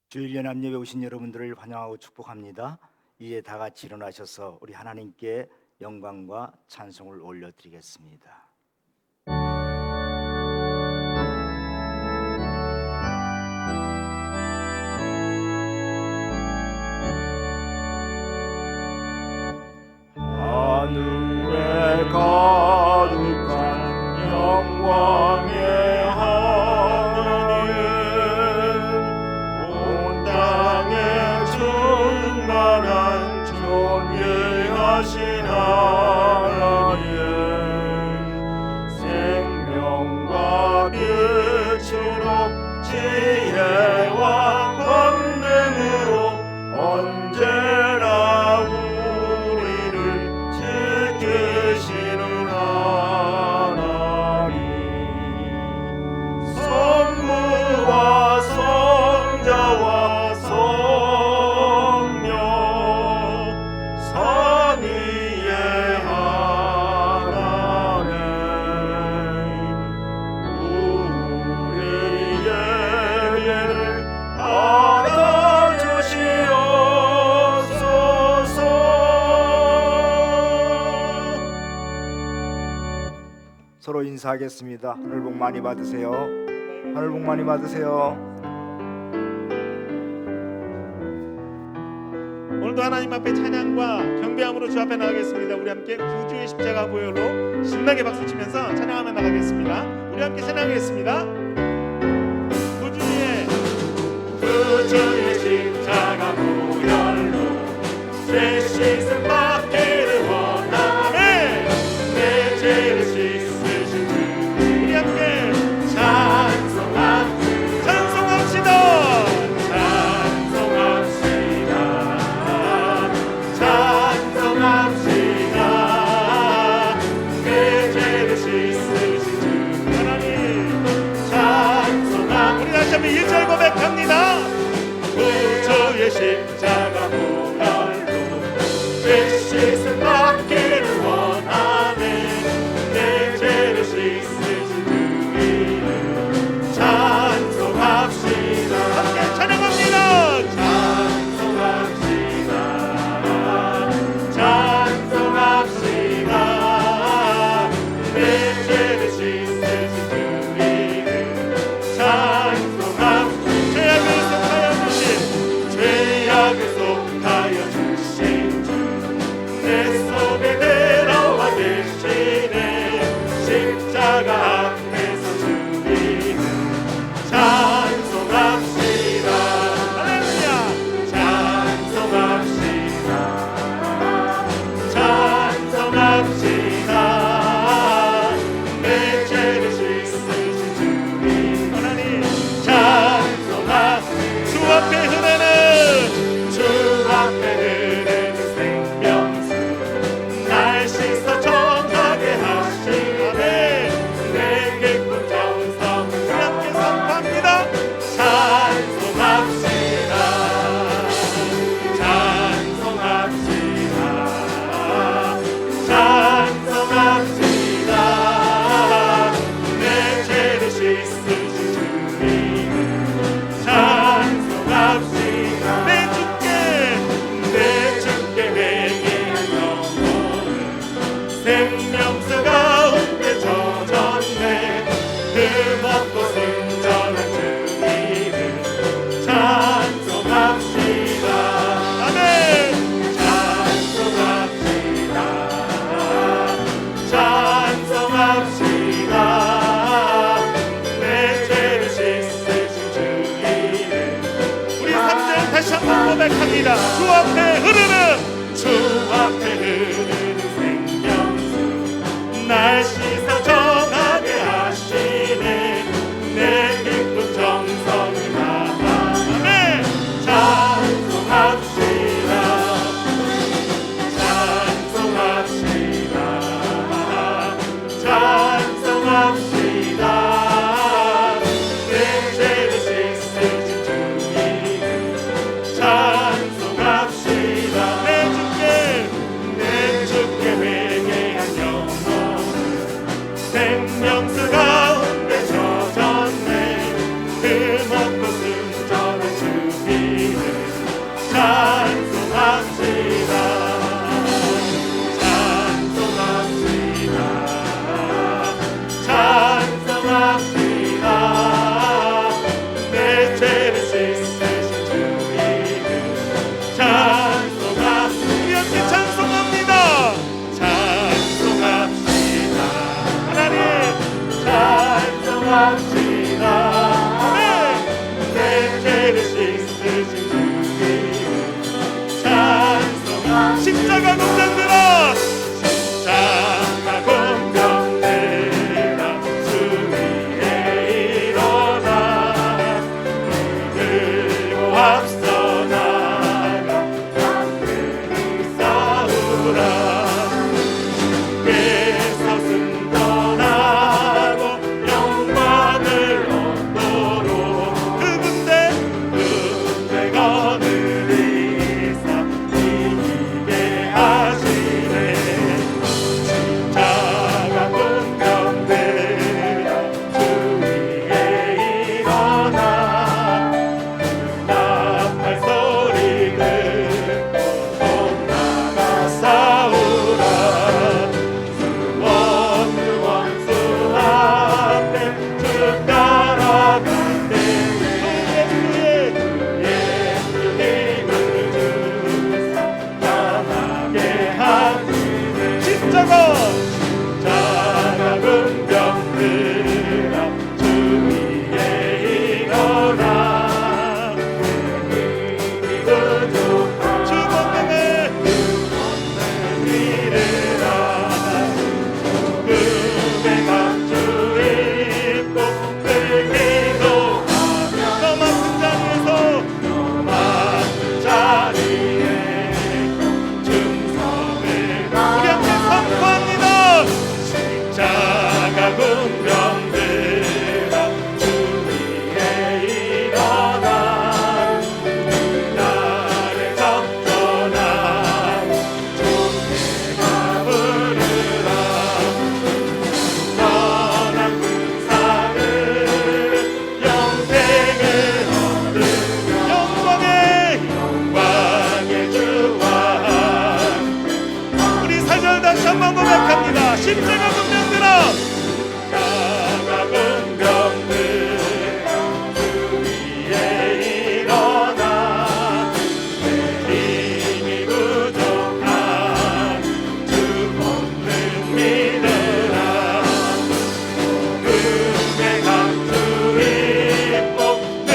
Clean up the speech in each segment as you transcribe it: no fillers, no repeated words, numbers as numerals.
주일 연합 예배 오신 여러분들을 환영하고 축복합니다. 이제 다 같이 일어나셔서 우리 하나님께 영광과 찬송을 올려드리겠습니다. 하늘에 가득한 영광의 하나님, 온 땅에 충만한 존귀하신 하나님, 생명과 빛으로 지혜와 권능으로 언제나 우리를 지키시는 하나님, 성부와 성자와 성령 삼위의 하나님, 우리의 예를 받아주시옵소서. 서로 인사하겠습니다. 하늘 복 많이 받으세요. 하늘 복 많이 받으세요. 오늘도 하나님 앞에 찬양과 경배함으로 주 앞에 나가겠습니다. 우리 함께 구주의 십자가 보혈로 신나게 박수치면서 찬양하며 나가겠습니다. 우리 함께 찬양하겠습니다. 구주의 십자가 보혈로 내 씻음 받기를 원하네. 내 죄를 씻으신 주 우리 함께 찬송합시다. 내 죄를 씻으신 주 하나님 찬송합니다. 우리 다시 한번 1절 고백합니다. 구주의 십자가 보혈로 죄 씻음 받기를 원하네. 내 죄를 씻으신 주 이름 찬송합시다. 함께 찬양합니다. 찬송합시다. 내 죄를 씻으신 주 이름 찬송합시다. 죄악을 속하여 주신 주 내 속에 들어와 계시네. 십자가 앞에서 주 이름 찬송합시다. 할렐루야. 찬송합시다. 내 죄를 씻으신 주 이름 하나님 찬송합시다. 주 앞에 흐르는 생명수 십자가 군병들아 십자가 군병들아 주 위에 일어나 들고 앞서 나가 담대히 싸우라 주께서 승천하고 영광을 얻도록 그 군대 거느리사 이기게 하시네 십자가 군병들아 주 위에 일어나 나팔 소리 듣고 곧 나가 싸우라 수원 그 원수 앞에 쭉 따라갈 때 주의 힘을 주사 강하게 하시네 십자가 군병들아 주 위에 일어나 주 권능을 이르라 죽음의 강주 입고 늘 기도하며 너 맡은 자리에 충성을 우리 함께 선포합니다 십자가 군병들아 주 위에 일어나 나를 접전하고 존재가 부르라 선한 군사를 영생을 얻으며 영광의 주와 우리 사절 다시 한번 고백합니다 십자가 군병들아 십자가 군병들아 주 위에 일어나 내 힘이 부족한 주 권능 믿으라 복음의 강주 입고 늘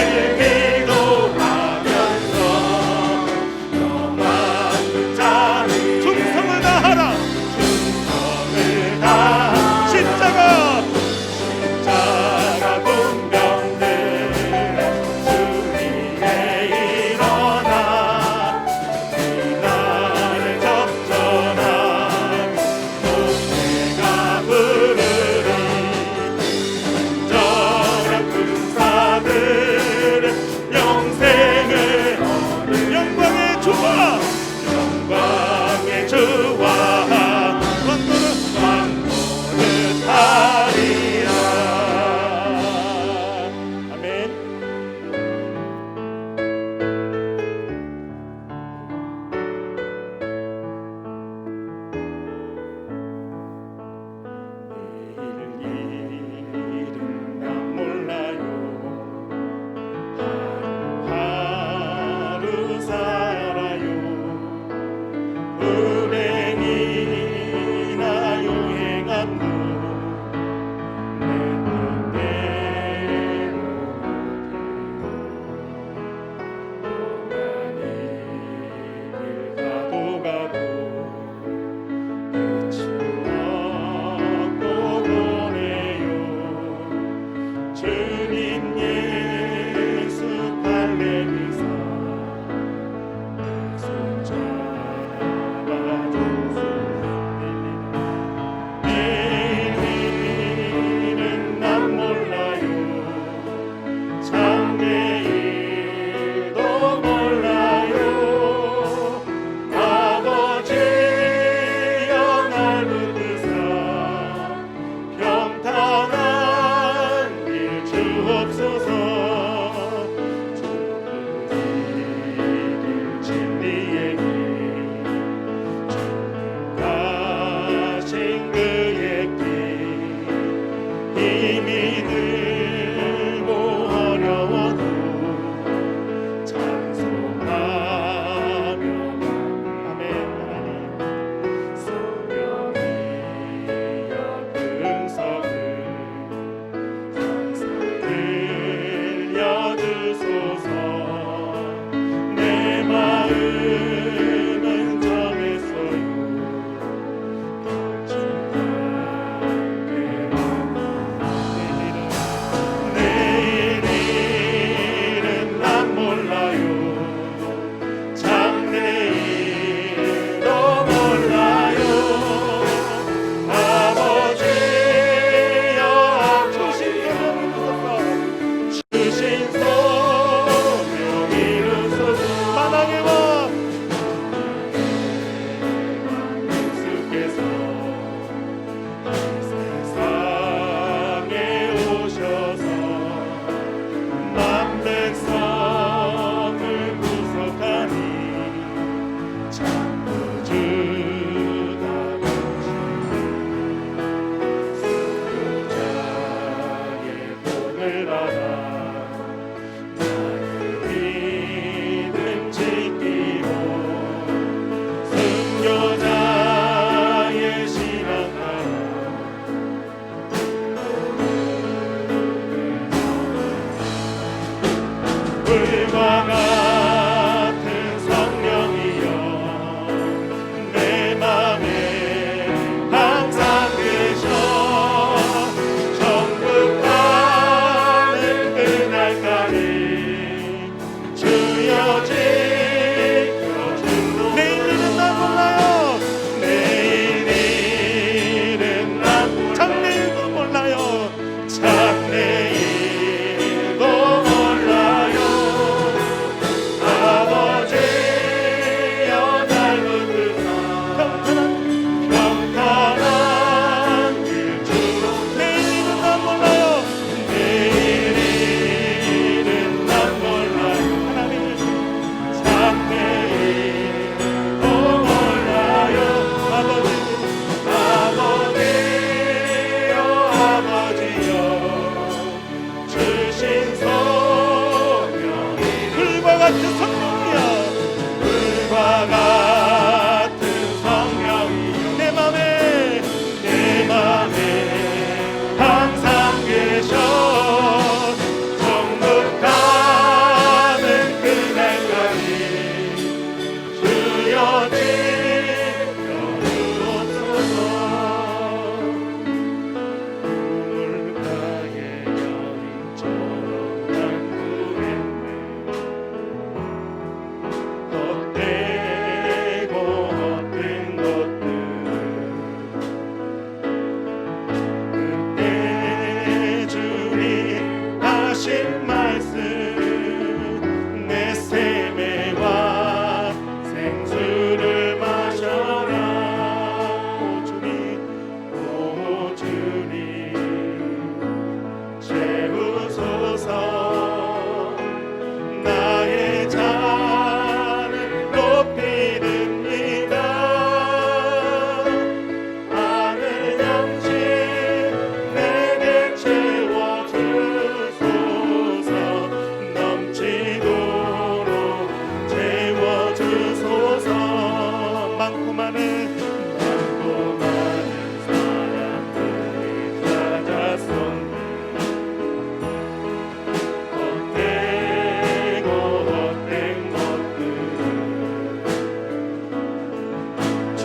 기도하면서 너 맡은 자리 충성을 다하라 충성을 다하라 십자가 군병들아 주 위에 일어나 이 나를 접전하고 존재가 부르리 저런 군사들은 영생을 얻을 영광의 주와 권고를 하리라 아멘 내일 일은 나 몰라요 하루하루 살아요 은행이나 여행함도 내 뜻대로 못해요 가도 끝이 없고 보내요 주님 예수 할렐루야 손잡아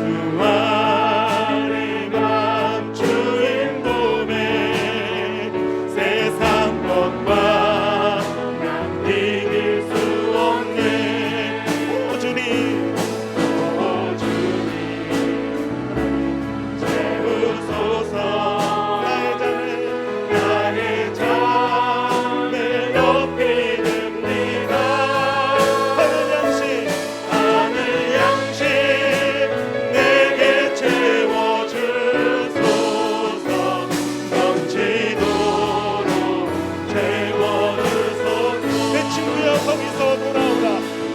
주안에 감추인 봄에 세상 것과 난 이길 수 없네. 오 주님, 오 주님 채우소서. 나의 잠을 높이 듭니다. 하늘 양식 내게 채워주소서. 넘치도록 채워주소서. 내 친구여 거기서 돌아오라.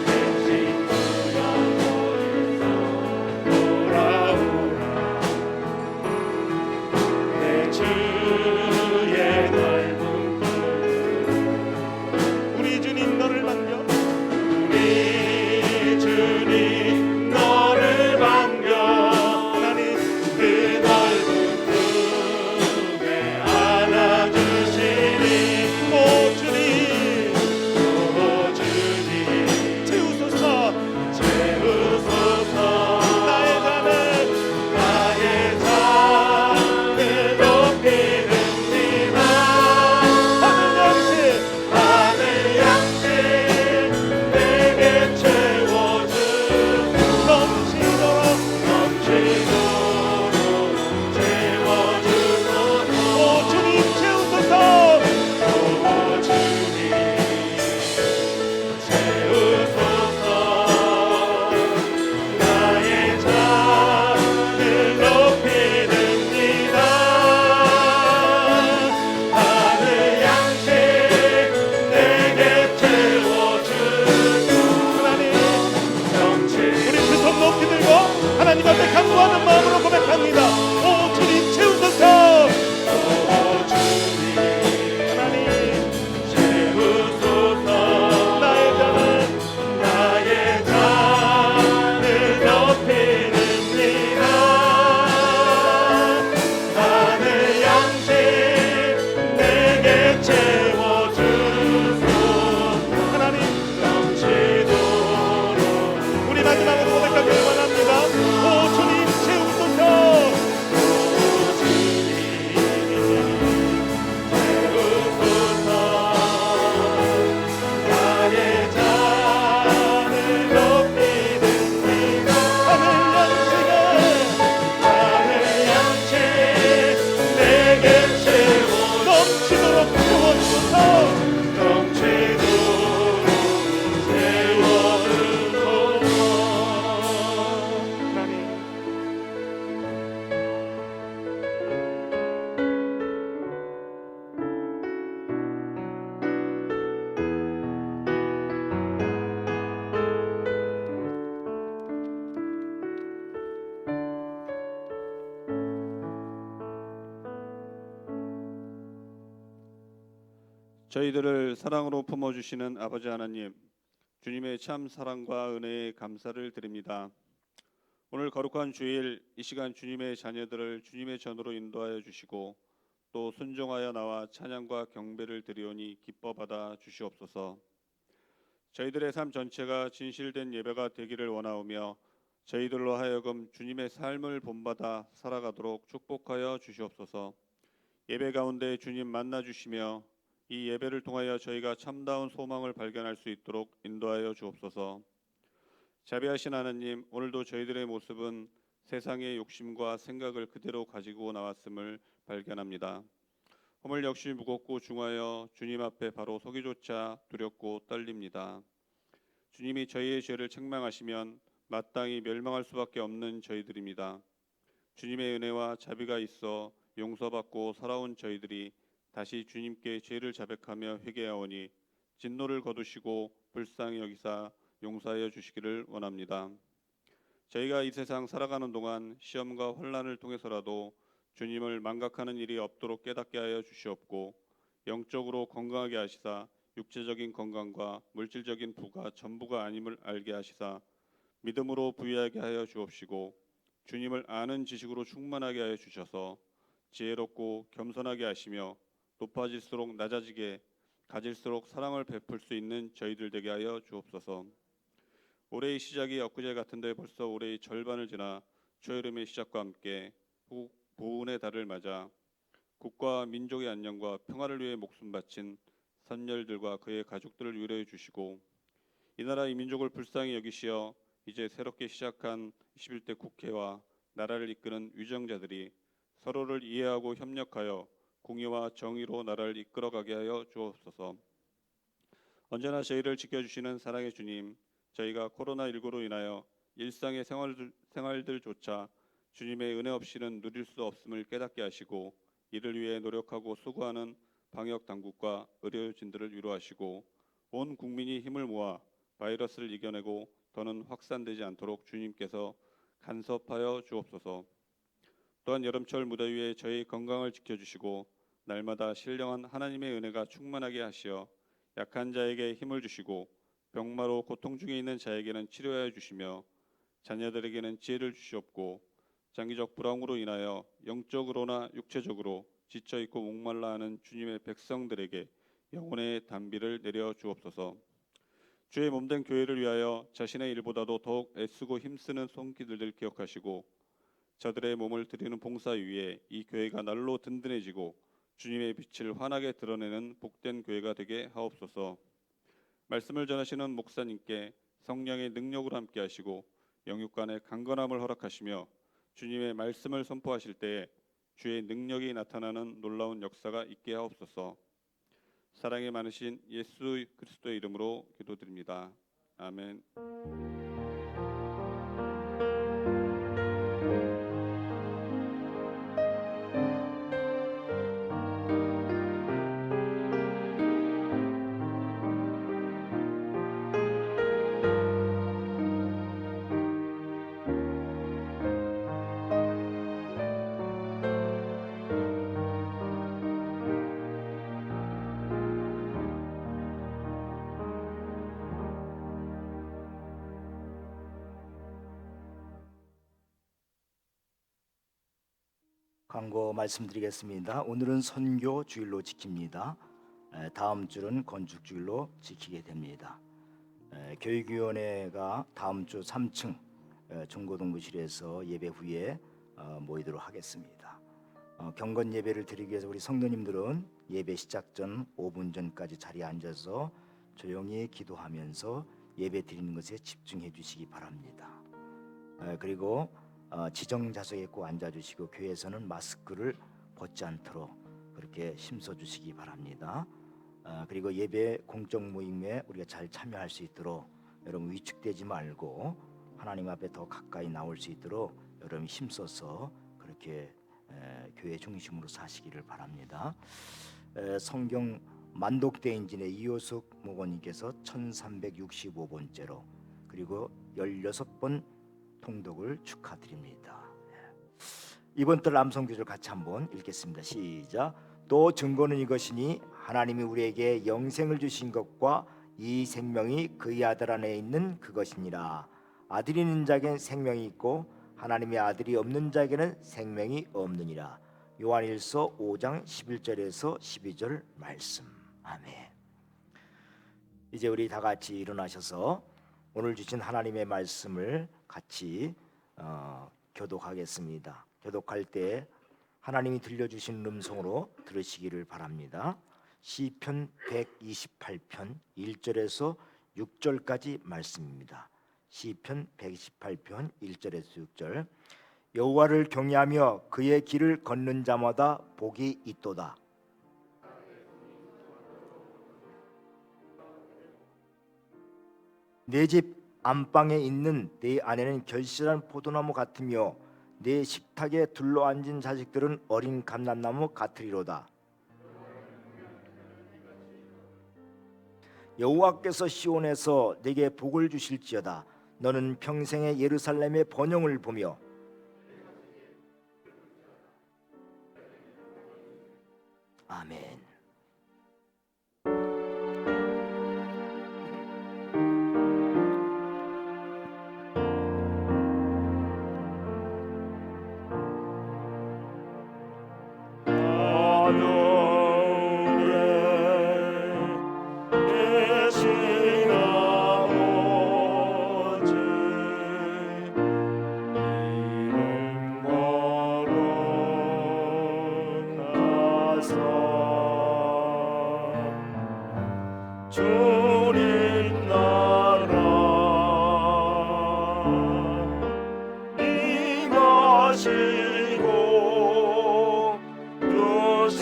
내 친구여 거기서 돌아오라. 내 주의 넓은 품 우리 주님 너를 반겨. 우리 주님 너를 반겨. 하나님 그 넓은 품에 안아주시니. 오 주님, 오 주님 채우소서. 채우소서. 나의 잠을 높이 듭니다. 하늘 양식 내게 채워주소서. 넘치도록 채워주소서. 오 주님 채우소서. 오 주님 채우소서. 나의 잠을 높이 듭니다. 하늘 양식 내게 채워주소서. 하나님 우리 그 손 높이 들고 하나님 앞에 간구하는 마음으로 고백합니다. 오 주님 채우소서. 오 주님 하나님 채우소서. 나의 잠을 높이 듭니다. 하늘 양식 내게 채워주소서. 하나님 넘치도록 우리 마지막으로 고백하기를 원합니다. 오 주님 채우소서. 오 주님 채우소서. 나의 잠을 높이 듭니다. 하늘 양식 내게 채워 넘치도록 채워주소서. 넘치도록 채워주소서. 하나님 저희들을 사랑으로 품어주시는 아버지 하나님, 주님의 참 사랑과 은혜에 감사를 드립니다. 오늘 거룩한 주일 이 시간 주님의 자녀들을 주님의 전으로 인도하여 주시고 또 순종하여 나와 찬양과 경배를 드리오니 기뻐 받아 주시옵소서. 저희들의 삶 전체가 진실된 예배가 되기를 원하오며 저희들로 하여금 주님의 삶을 본받아 살아가도록 축복하여 주시옵소서. 예배 가운데 주님 만나 주시며 이 예배를 통하여 저희가 참다운 소망을 발견할 수 있도록 인도하여 주옵소서. 자비하신 하나님, 오늘도 저희들의 모습은 세상의 욕심과 생각을 그대로 가지고 나왔음을 발견합니다. 허물 역시 무겁고 중하여 주님 앞에 바로 서기조차 두렵고 떨립니다. 주님이 저희의 죄를 책망하시면 마땅히 멸망할 수밖에 없는 저희들입니다. 주님의 은혜와 자비가 있어 용서받고 살아온 저희들이 다시 주님께 죄를 자백하며 회개하오니 진노를 거두시고 불쌍히 여기사 용서하여 주시기를 원합니다. 저희가 이 세상 살아가는 동안 시험과 환난을 통해서라도 주님을 망각하는 일이 없도록 깨닫게 하여 주시옵고 영적으로 건강하게 하시사 육체적인 건강과 물질적인 부가 전부가 아님을 알게 하시사 믿음으로 부유하게 하여 주옵시고 주님을 아는 지식으로 충만하게 하여 주셔서 지혜롭고 겸손하게 하시며 높아질수록 낮아지게 가질수록 사랑을 베풀 수 있는 저희들 되게 하여 주옵소서. 올해의 시작이 엊그제 같은데 벌써 올해의 절반을 지나 초여름의 시작과 함께 보훈의 달을 맞아 국가 민족의 안녕과 평화를 위해 목숨 바친 선열들과 그의 가족들을 위로해 주시고 이 나라 이 민족을 불쌍히 여기시어 이제 새롭게 시작한 21대 국회와 나라를 이끄는 위정자들이 서로를 이해하고 협력하여 공의와 정의로 나라를 이끌어가게 하여 주옵소서. 언제나 저희를 지켜주시는 사랑의 주님, 저희가 코로나19로 인하여 일상의 생활들조차 주님의 은혜 없이는 누릴 수 없음을 깨닫게 하시고 이를 위해 노력하고 수고하는 방역 당국과 의료진들을 위로하시고 온 국민이 힘을 모아 바이러스를 이겨내고 더는 확산되지 않도록 주님께서 간섭하여 주옵소서. 또한 여름철 무더위에 저희 건강을 지켜주시고 날마다 신령한 하나님의 은혜가 충만하게 하시어 약한 자에게 힘을 주시고 병마로 고통 중에 있는 자에게는 치료하여 주시며 자녀들에게는 지혜를 주시옵고 장기적 불황으로 인하여 영적으로나 육체적으로 지쳐있고 목말라 하는 주님의 백성들에게 영혼의 단비를 내려 주옵소서. 주의 몸된 교회를 위하여 자신의 일보다도 더욱 애쓰고 힘쓰는 손길들을 기억하시고 저들의 몸을 드리는 봉사 위에 이 교회가 날로 든든해지고 주님의 빛을 환하게 드러내는 복된 교회가 되게 하옵소서. 말씀을 전하시는 목사님께 성령의 능력으로 함께 하시고 영육간의 강건함을 허락하시며 주님의 말씀을 선포하실 때에 주의 능력이 나타나는 놀라운 역사가 있게 하옵소서. 사랑이 많으신 예수 그리스도의 이름으로 기도드립니다. 아멘. 광고 말씀드리겠습니다. 오늘은 선교 주일로 지킵니다. 다음 주는 건축 주일로 지키게 됩니다. 교육위원회가 다음 주 3층 중고등부실에서 예배 후에 모이도록 하겠습니다. 경건 예배를 드리기 위해서 우리 성도님들은 예배 시작 전 5분 전까지 자리에 앉아서 조용히 기도하면서 예배 드리는 것에 집중해 주시기 바랍니다. 그리고 지정 좌석에 꼭 앉아주시고 교회에서는 마스크를 벗지 않도록 그렇게 힘써 주시기 바랍니다. 그리고 예배 공적 모임에 우리가 잘 참여할 수 있도록 여러분 위축되지 말고 하나님 앞에 더 가까이 나올 수 있도록 여러분 힘써서 그렇게 교회 중심으로 사시기를 바랍니다. 성경 만독대인진의 이효숙 목원님께서 1365번째로 그리고 16번 통독을 축하드립니다. 이번 달 남성교절 같이 한번 읽겠습니다. 시작. 또 증거는 이것이니 하나님이 우리에게 영생을 주신 것과 이 생명이 그의 아들 안에 있는 그것이니라. 아들이 있는 자에게는 생명이 있고 하나님의 아들이 없는 자에게는 생명이 없느니라. 요한일서 5장 11절에서 12절 말씀. 아멘. 이제 우리 다 같이 일어나셔서 오늘 주신 하나님의 말씀을 같이 교독하겠습니다. 교독할 때 하나님이 들려주신 음성으로 들으시기를 바랍니다. 시편 128편 1절에서 6절까지 말씀입니다. 시편 128편 1절에서 6절. 여호와를 경외하며 그의 길을 걷는 자마다 복이 있도다. 내 집 안방에 있는 내 아내는 결실한 포도나무 같으며 내 식탁에 둘러앉은 자식들은 어린 감람나무 같으리로다. 여호와께서 시온에서 내게 복을 주실지어다. 너는 평생에 예루살렘의 번영을 보며 아멘. 계신 아버지 이름 하시고 뜻을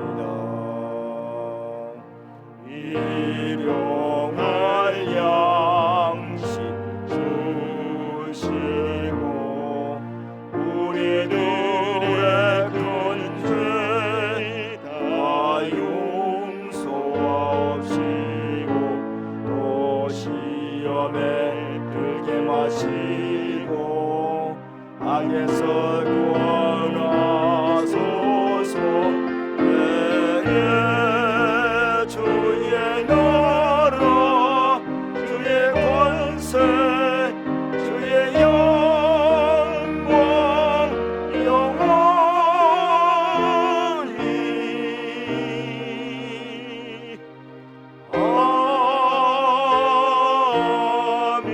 이루어지이다. 일용할 양식 주시고 우리들의 큰 죄 다 용서하시고 또 시험에 들게 마시고 악에서 구원하소서. 내게 주의 나라 주의 권세 주의 영광 영원히 아멘.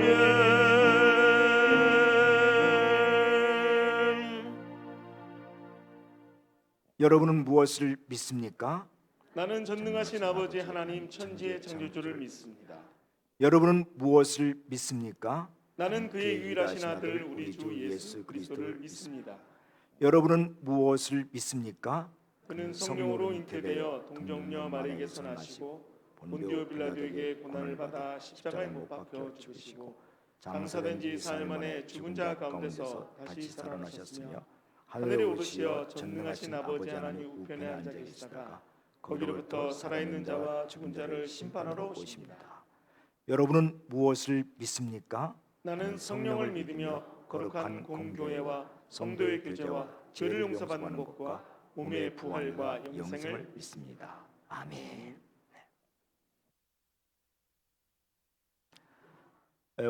여러분은 무엇을 믿습니까? 나는 전능하신 아버지 하나님 천지의 창조주를 믿습니다. 여러분은 무엇을 믿습니까? 나는 그의 유일하신 아들 우리 주 예수 그리스도를 믿습니다. 여러분은 무엇을 믿습니까? 그는 성령으로 잉태되어 동정녀 마리에게서 나시고 본디오 빌라도에게 고난을 받아 십자가에 못 박혀 죽으시고 장사된 지 사흘 만에 죽은 자 가운데서 다시 살아나셨으며 하늘에 오르시어 전능하신 아버지 하나님 우편에 앉아 계시다가 거기로부터 살아있는 자와 죽은 자를 심판하러 오십니다. 여러분은 무엇을 믿습니까? 나는 성령을 믿으며 거룩한 공교회와 성도의 교제와 죄를 용서받는 것과 몸의 부활과 영생을 믿습니다. 아멘.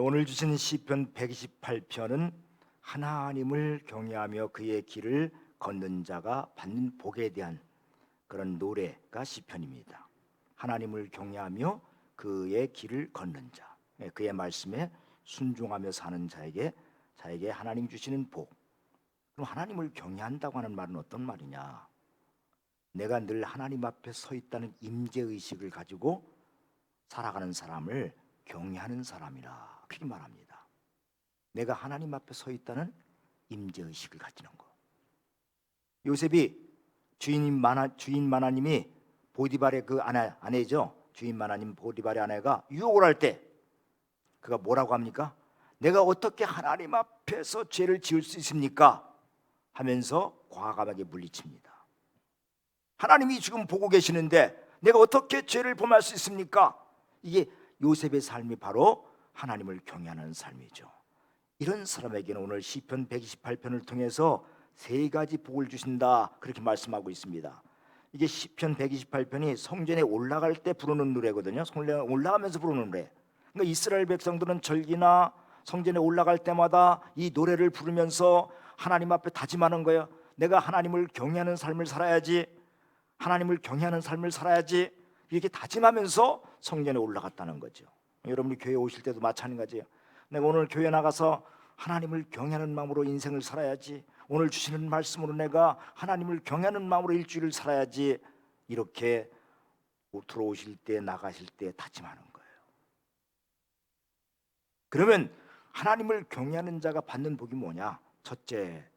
오늘 주신 시편 128편은 하나님을 경외하며 그의 길을 걷는 자가 받는 복에 대한 그런 노래가 시편입니다. 하나님을 경외하며 그의 길을 걷는 자, 그의 말씀에 순종하며 사는 자에게 하나님 주시는 복. 그럼 하나님을 경외한다고 하는 말은 어떤 말이냐? 내가 늘 하나님 앞에 서 있다는 임재의식을 가지고 살아가는 사람을 경외하는 사람이라 그렇게 말합니다. 내가 하나님 앞에 서 있다는 임재의식을 가지는 거. 요셉이 주인 마나님이 보디발의 그 아내죠. 주인 마나님 보디발의 아내가 유혹을 할 때 그가 뭐라고 합니까? 내가 어떻게 하나님 앞에서 죄를 지을 수 있습니까? 하면서 과감하게 물리칩니다. 하나님이 지금 보고 계시는데 내가 어떻게 죄를 범할 수 있습니까? 이게 요셉의 삶이 바로 하나님을 경외하는 삶이죠. 이런 사람에게는 오늘 시편 128편을 통해서 세 가지 복을 주신다 그렇게 말씀하고 있습니다. 이게 시편 128편이 성전에 올라갈 때 부르는 노래거든요. 성전에 올라가면서 부르는 노래. 그러니까 이스라엘 백성들은 절기나 성전에 올라갈 때마다 이 노래를 부르면서 하나님 앞에 다짐하는 거예요. 내가 하나님을 경외하는 삶을 살아야지. 하나님을 경외하는 삶을 살아야지. 이렇게 다짐하면서 성전에 올라갔다는 거죠. 여러분이 교회 오실 때도 마찬가지예요. 내가 오늘 교회 나가서 하나님을 경외하는 마음으로 인생을 살아야지. 오늘 주시는 말씀으로 내가 하나님을 경외하는 마음으로 일주일을 살아야지. 이렇게 들어오실 때 나가실 때 다짐하는 거예요. 그러면 하나님을 경외하는 자가 받는 복이 뭐냐? 첫째,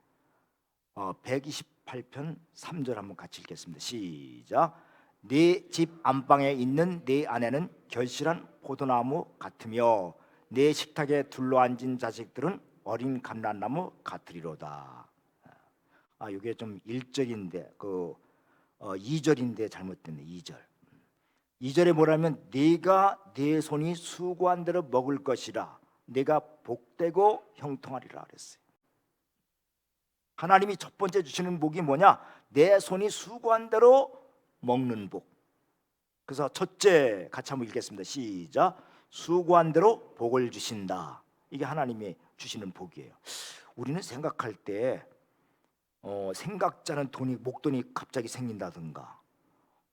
128편 3절 한번 같이 읽겠습니다. 시작. 네 집 안방에 있는 네 아내는 결실한 포도나무 같으며 네 식탁에 둘러앉은 자식들은 어린 감람나무 같으리로다. 이게 좀 1절인데 2절인데 잘못됐네. 2절. 2절에 뭐라면 네가 네 손이 수고한 대로 먹을 것이라 네가 복되고 형통하리라 그랬어요. 하나님이 첫 번째 주시는 복이 뭐냐? 내 손이 수고한 대로 먹는 복. 그래서 첫째 같이 한번 읽겠습니다. 시작. 수고한 대로 복을 주신다. 이게 하나님이 주시는 복이에요. 우리는 생각할 때 생각자는 목돈이 갑자기 생긴다든가,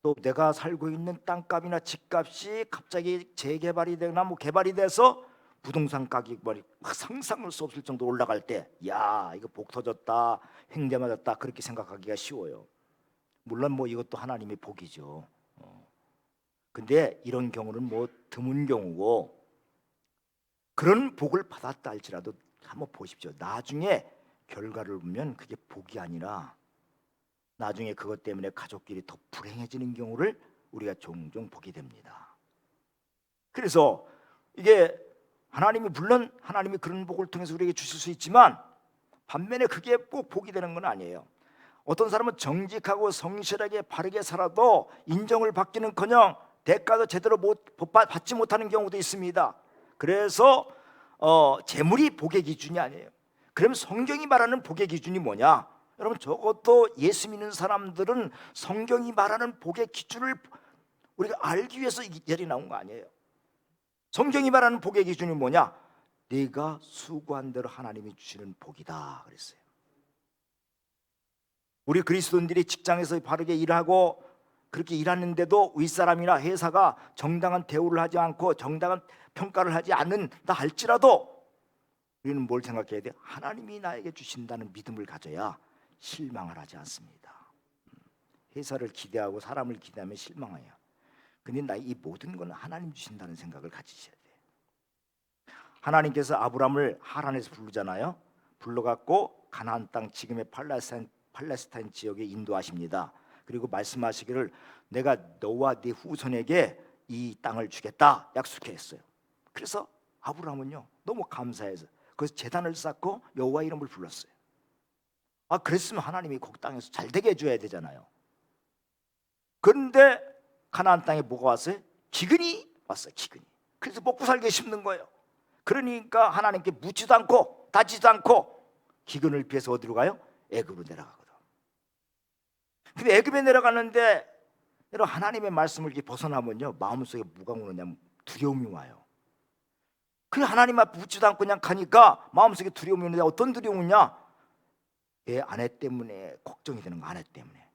또 내가 살고 있는 땅값이나 집값이 갑자기 재개발이 되거나 개발이 돼서 부동산 가격이 상상할 수 없을 정도로 올라갈 때, 야 이거 복 터졌다, 횡재 맞았다 그렇게 생각하기가 쉬워요. 물론 이것도 하나님의 복이죠. 근데 이런 경우는 뭐 드문 경우고, 그런 복을 받았다 할지라도 한번 보십시오. 나중에 결과를 보면 그게 복이 아니라 나중에 그것 때문에 가족끼리 더 불행해지는 경우를 우리가 종종 보게 됩니다. 그래서 이게 하나님이, 물론 하나님이 그런 복을 통해서 우리에게 주실 수 있지만 반면에 그게 꼭 복이 되는 건 아니에요. 어떤 사람은 정직하고 성실하게 바르게 살아도 인정을 받기는커녕 대가도 제대로 받지 못하는 경우도 있습니다. 그래서 재물이 복의 기준이 아니에요. 그럼 성경이 말하는 복의 기준이 뭐냐? 여러분, 적어도 예수 믿는 사람들은 성경이 말하는 복의 기준을 우리가 알기 위해서 이 자리에 나온 거 아니에요. 성경이 말하는 복의 기준이 뭐냐? 네가 수고한 대로 하나님이 주시는 복이다 그랬어요. 우리 그리스도인들이 직장에서 바르게 일하고 그렇게 일하는데도 윗사람이나 회사가 정당한 대우를 하지 않고 정당한 평가를 하지 않는다 할지라도 우리는 뭘 생각해야 돼? 하나님이 나에게 주신다는 믿음을 가져야 실망을 하지 않습니다. 회사를 기대하고 사람을 기대하면 실망해요. 근데 나 이 모든 건 하나님 주신다는 생각을 가지셔야 돼. 하나님께서 아브라함을 하란에서 부르잖아요. 불러갖고 가나안 땅, 지금의 팔레스타인 지역에 인도하십니다. 그리고 말씀하시기를 내가 너와 네 후손에게 이 땅을 주겠다 약속했어요. 그래서 아브라함은요 너무 감사해서 그래서 제단을 쌓고 여호와 이름을 불렀어요. 그랬으면 하나님이 그 땅에서 잘 되게 해줘야 되잖아요. 그런데 가나안 땅에 뭐가 왔어요? 기근이 왔어요. 기근이. 그래서 먹고 살기 힘든 거예요. 그러니까 하나님께 묻지도 않고 따지도 않고 기근을 피해서 어디로 가요? 애굽으로 내려가거든. 근데 애굽에 내려가는데 여러분, 하나님의 말씀을 이렇게 벗어나면요 마음속에 뭐가 오느냐면 두려움이 와요. 그 하나님 앞에 묻지도 않고 그냥 가니까 마음속에 두려움이 오는데 어떤 두려움이냐? 내 아내 때문에 걱정이 되는 거. 아내 때문에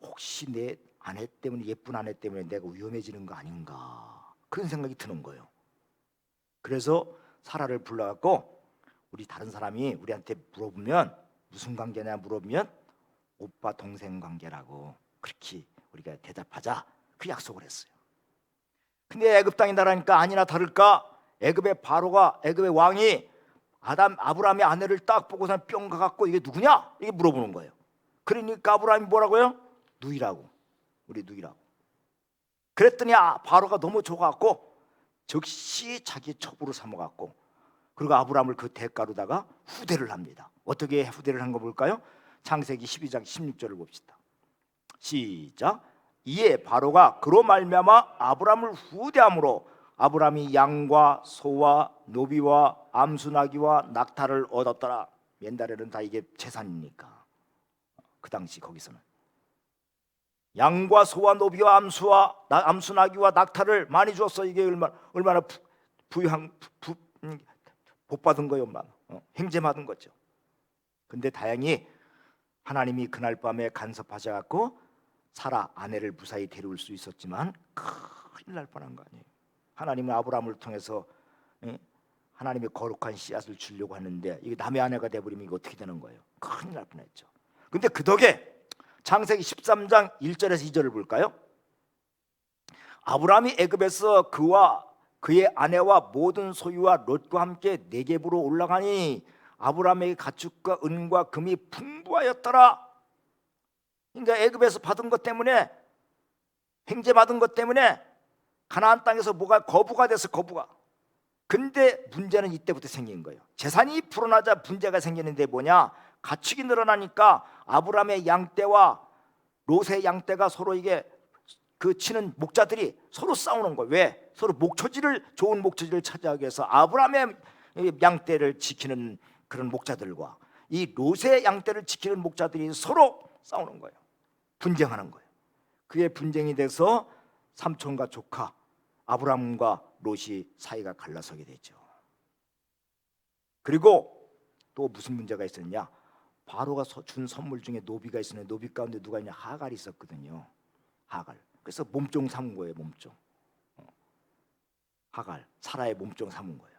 혹시 내 아내 때문에, 예쁜 아내 때문에 내가 위험해지는 거 아닌가, 그런 생각이 드는 거예요. 그래서 사라를 불러갖고 우리 다른 사람이 우리한테 물어보면 무슨 관계냐 물어보면 오빠 동생 관계라고 그렇게 우리가 대답하자 그 약속을 했어요. 근데 애굽 땅에 나라니까 아니나 다를까 애굽의 바로가, 애굽의 왕이 아브라함의 아내를 딱 보고서 뿅 가갖고 이게 누구냐 이게 물어보는 거예요. 그러니까 아브라함이 뭐라고요? 누이라고, 우리 누이라고. 그랬더니 바로가 너무 좋아갖고 즉시 자기 첩으로 삼아갖고 그리고 아브라함을 그 대가로다가 후대를 합니다. 어떻게 후대를 한 거 볼까요? 창세기 12장 16절을 봅시다. 시작. 이에 바로가 그로 말미암아 아브라함을 후대함으로 아브라함이 양과 소와 노비와 암수나기와 낙타를 얻었더라. 옛날에는 다 이게 재산이니까 그 당시 거기서는 양과 소와 노비와 암수나기와 낙타를 많이 줬어. 이게 얼마나 복 받은 거예요, 엄마. 행제 받은 거죠. 근데 다행히 하나님이 그날 밤에 간섭하셔갖고 사라 아내를 무사히 데려올 수 있었지만 큰일 날 뻔한 거 아니에요. 하나님은 아브라함을 통해서 하나님의 거룩한 씨앗을 주려고 하는데 이게 남의 아내가 돼버리면 이거 어떻게 되는 거예요? 큰일 날 뻔했죠. 근데 그 덕에 창세기 13장 1절에서 2절을 볼까요? 아브라함이 애굽에서 그와 그의 아내와 모든 소유와 롯과 함께 네겝으로 올라가니 아브라함에게 가축과 은과 금이 풍부하였더라. 그러니까 애굽에서 받은 것 때문에, 행제 받은 것 때문에 가나안 땅에서 뭐가 거부가 돼서 거부가. 근데 문제는 이때부터 생긴 거예요. 재산이 불어나자 문제가 생기는데 뭐냐? 가축이 늘어나니까 아브라함의 양떼와 롯의 양떼가 서로 이게 그 치는 목자들이 서로 싸우는 거예요. 왜? 서로 좋은 목초지를 차지하기 위해서 아브라함의 양떼를 지키는 그런 목자들과 이 롯의 양떼를 지키는 목자들이 서로 싸우는 거예요. 분쟁하는 거예요. 그게 분쟁이 돼서 삼촌과 조카 아브라함과 롯이 사이가 갈라서게 되죠. 그리고 또 무슨 문제가 있었냐? 바로가 준 선물 중에 노비가 있었는데 노비 가운데 누가 있냐? 하갈이 있었거든요. 하갈. 그래서 몸종 삼은 거예요. 몸종. 하갈, 사라의 몸종 삼은 거예요.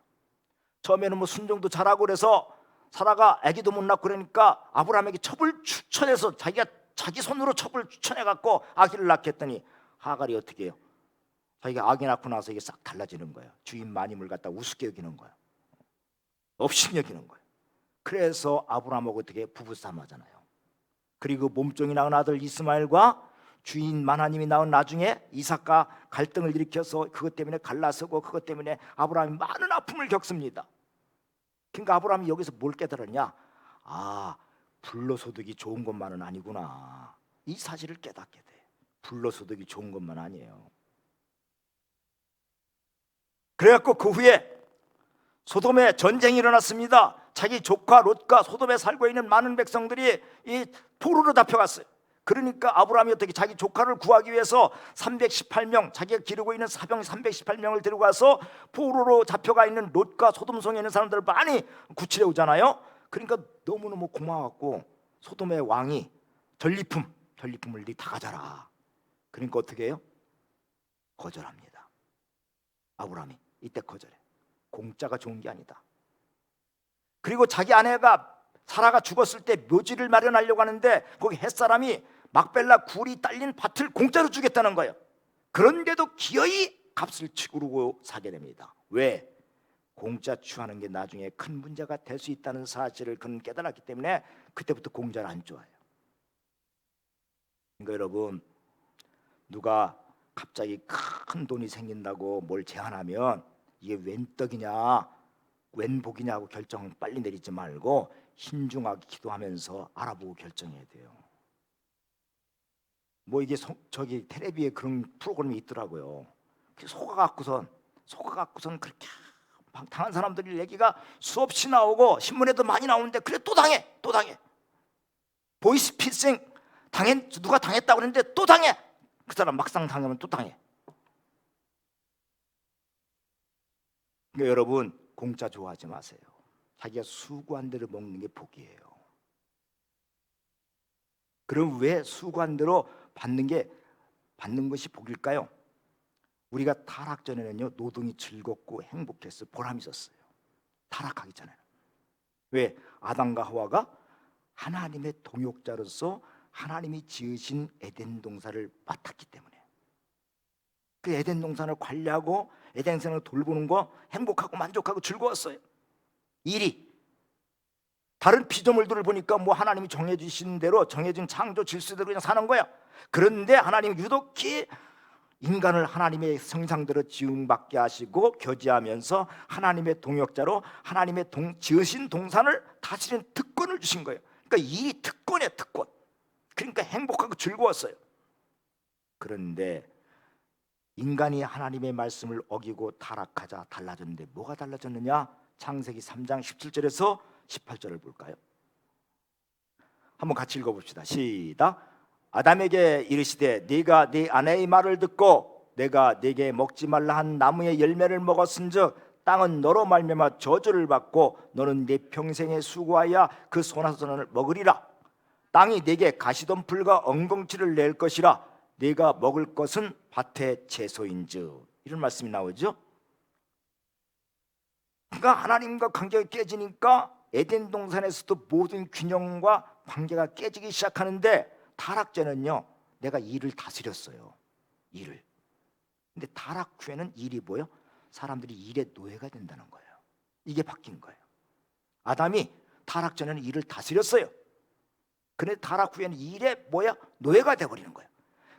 처음에는 뭐 순종도 잘하고 그래서 사라가 아기도 못 낳고 그러니까 아브라함에게 첩을 추천해서 자기 손으로 첩을 추천해 갖고 아기를 낳게 했더니 하갈이 어떻게 해요? 자기가 아기 낳고 나서 이게 싹 달라지는 거예요. 주인 마님을 갖다 우습게 여기는 거예요. 없인 여기는 거예요. 그래서 아브라함하고 어떻게 부부싸움하잖아요. 그리고 몸종이 낳은 아들 이스마엘과 주인 하나님이 낳은 나중에 이삭과 갈등을 일으켜서 그것 때문에 갈라서고 그것 때문에 아브라함이 많은 아픔을 겪습니다. 그러니까 아브라함이 여기서 뭘 깨달았냐? 아, 불로소득이 좋은 것만은 아니구나. 이 사실을 깨닫게 돼. 불로소득이 좋은 것만 아니에요. 그래갖고 그 후에 소돔에 전쟁이 일어났습니다. 자기 조카 롯과 소돔에 살고 있는 많은 백성들이 이 포로로 잡혀갔어요. 그러니까 아브라함이 어떻게 자기 조카를 구하기 위해서 318명, 자기가 기르고 있는 사병 318명을 데리고 가서 포로로 잡혀가 있는 롯과 소돔성에 있는 사람들을 많이 구출해 오잖아요. 그러니까 너무너무 고마웠고 소돔의 왕이 전리품을 네 다 가져라. 그러니까 어떻게 해요? 거절합니다. 아브라함이 이때 거절해. 공짜가 좋은 게 아니다. 그리고 자기 아내가 사라가 죽었을 때 묘지를 마련하려고 하는데 거기 햇사람이 막벨라 굴이 딸린 밭을 공짜로 주겠다는 거예요. 그런데도 기어이 값을 치르고 사게 됩니다. 왜? 공짜 취하는 게 나중에 큰 문제가 될 수 있다는 사실을 그는 깨달았기 때문에 그때부터 공짜를 안 좋아해요. 그러니까 여러분, 누가 갑자기 큰 돈이 생긴다고 뭘 제안하면 이게 웬 떡이냐 웬 복이냐 하고 결정 빨리 내리지 말고 신중하게 기도하면서 알아보고 결정해야 돼요. 뭐 이게 저기 텔레비에 그런 프로그램이 있더라고요. 속아갖고선 그렇게 당한 사람들 얘기가 수없이 나오고 신문에도 많이 나오는데 그래 또 당해. 보이스피싱 누가 당했다고 그랬는데 또 당해. 그 사람 막상 당하면 또 당해. 그러니까 여러분, 공짜 좋아하지 마세요. 자기가 수고한 대로 먹는 게 복이에요. 그럼 왜 수고한 대로 받는 것이 복일까요? 우리가 타락 전에는요 노동이 즐겁고 행복했어, 보람이 있었어요. 타락하기 전에는. 왜? 아담과 하와가 하나님의 동역자로서 하나님이 지으신 에덴 동산을 맡았기 때문에. 그 에덴 동산을 관리하고 에덴 동산을 돌보는 거 행복하고 만족하고 즐거웠어요. 일이 다른 피조물들을 보니까 뭐 하나님이 정해주신 대로 정해진 창조 질서대로 그냥 사는 거야. 그런데 하나님이 유독히 인간을 하나님의 형상대로 지음받게 하시고 교제하면서 하나님의 동역자로 하나님의 지으신 동산을 다스리는 특권을 주신 거예요. 그러니까 일이 특권이에요, 특권. 그러니까 행복하고 즐거웠어요. 그런데 인간이 하나님의 말씀을 어기고 타락하자 달라졌는데 뭐가 달라졌느냐? 창세기 3장 17절에서 18절을 볼까요? 한번 같이 읽어봅시다. 시작. 아담에게 이르시되 네가 네 아내의 말을 듣고 내가 네게 먹지 말라 한 나무의 열매를 먹었은즉 땅은 너로 말미암아 저주를 받고 너는 네 평생에 수고하여 그 소나선을 먹으리라. 땅이 네게 가시던 풀과 엉겅치를 낼 것이라. 네가 먹을 것은 밭의 채소인즉. 이런 말씀이 나오죠. 그러니까 하나님과 관계가 깨지니까 에덴 동산에서도 모든 균형과 관계가 깨지기 시작하는데 타락 전에는요 내가 일을 다스렸어요. 일을. 근데 타락 후에는 일이 뭐예요? 사람들이 일의 노예가 된다는 거예요. 이게 바뀐 거예요. 아담이 타락 전에는 일을 다스렸어요. 그런데 타락 후에는 일의 노예가 돼버리는 거예요.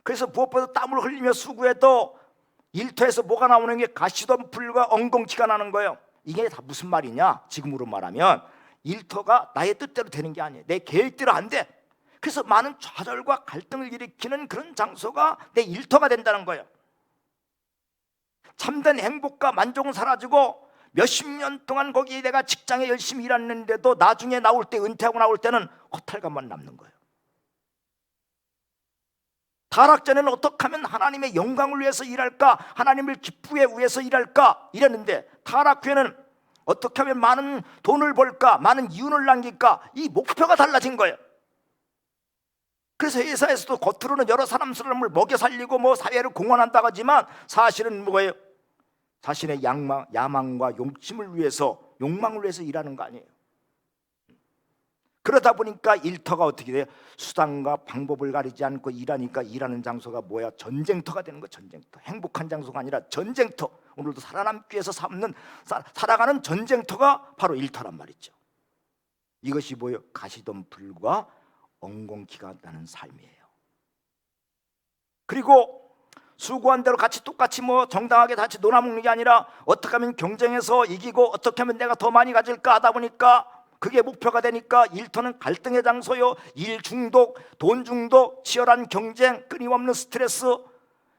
그래서 무엇보다 땀을 흘리며 수고해도 일터에서 뭐가 나오는 게 가시던 풀과 엉겅치가 나는 거예요. 이게 다 무슨 말이냐? 지금으로 말하면 일터가 나의 뜻대로 되는 게 아니에요. 내 계획대로 안 돼. 그래서 많은 좌절과 갈등을 일으키는 그런 장소가 내 일터가 된다는 거예요. 참된 행복과 만족은 사라지고 몇십 년 동안 거기 내가 직장에 열심히 일했는데도 나중에 나올 때, 은퇴하고 나올 때는 허탈감만 남는 거예요. 타락 전에는 어떻게 하면 하나님의 영광을 위해서 일할까, 하나님을 기쁘게 위해서 일할까 이랬는데 타락 후에는 어떻게 하면 많은 돈을 벌까, 많은 이윤을 남길까, 이 목표가 달라진 거예요. 그래서 회사에서도 겉으로는 여러 사람을 먹여 살리고 뭐 사회를 공헌한다고 하지만 사실은 뭐예요? 자신의 야망과 욕심을 위해서, 욕망을 위해서 일하는 거 아니에요. 그러다 보니까 일터가 어떻게 돼요? 수단과 방법을 가리지 않고 일하니까 일하는 장소가 뭐야? 전쟁터가 되는 거. 전쟁터. 행복한 장소가 아니라 전쟁터. 오늘도 살아남기 위해서 살아가는 전쟁터가 바로 일터란 말이죠. 이것이 뭐예요? 가시덤불과 엉겅퀴가 나는 삶이에요. 그리고 수고한 대로 같이 똑같이 정당하게 같이 놀아먹는 게 아니라 어떻게 하면 경쟁해서 이기고 어떻게 하면 내가 더 많이 가질까 하다 보니까 그게 목표가 되니까 일터는 갈등의 장소요. 일 중독, 돈 중독, 치열한 경쟁, 끊임없는 스트레스,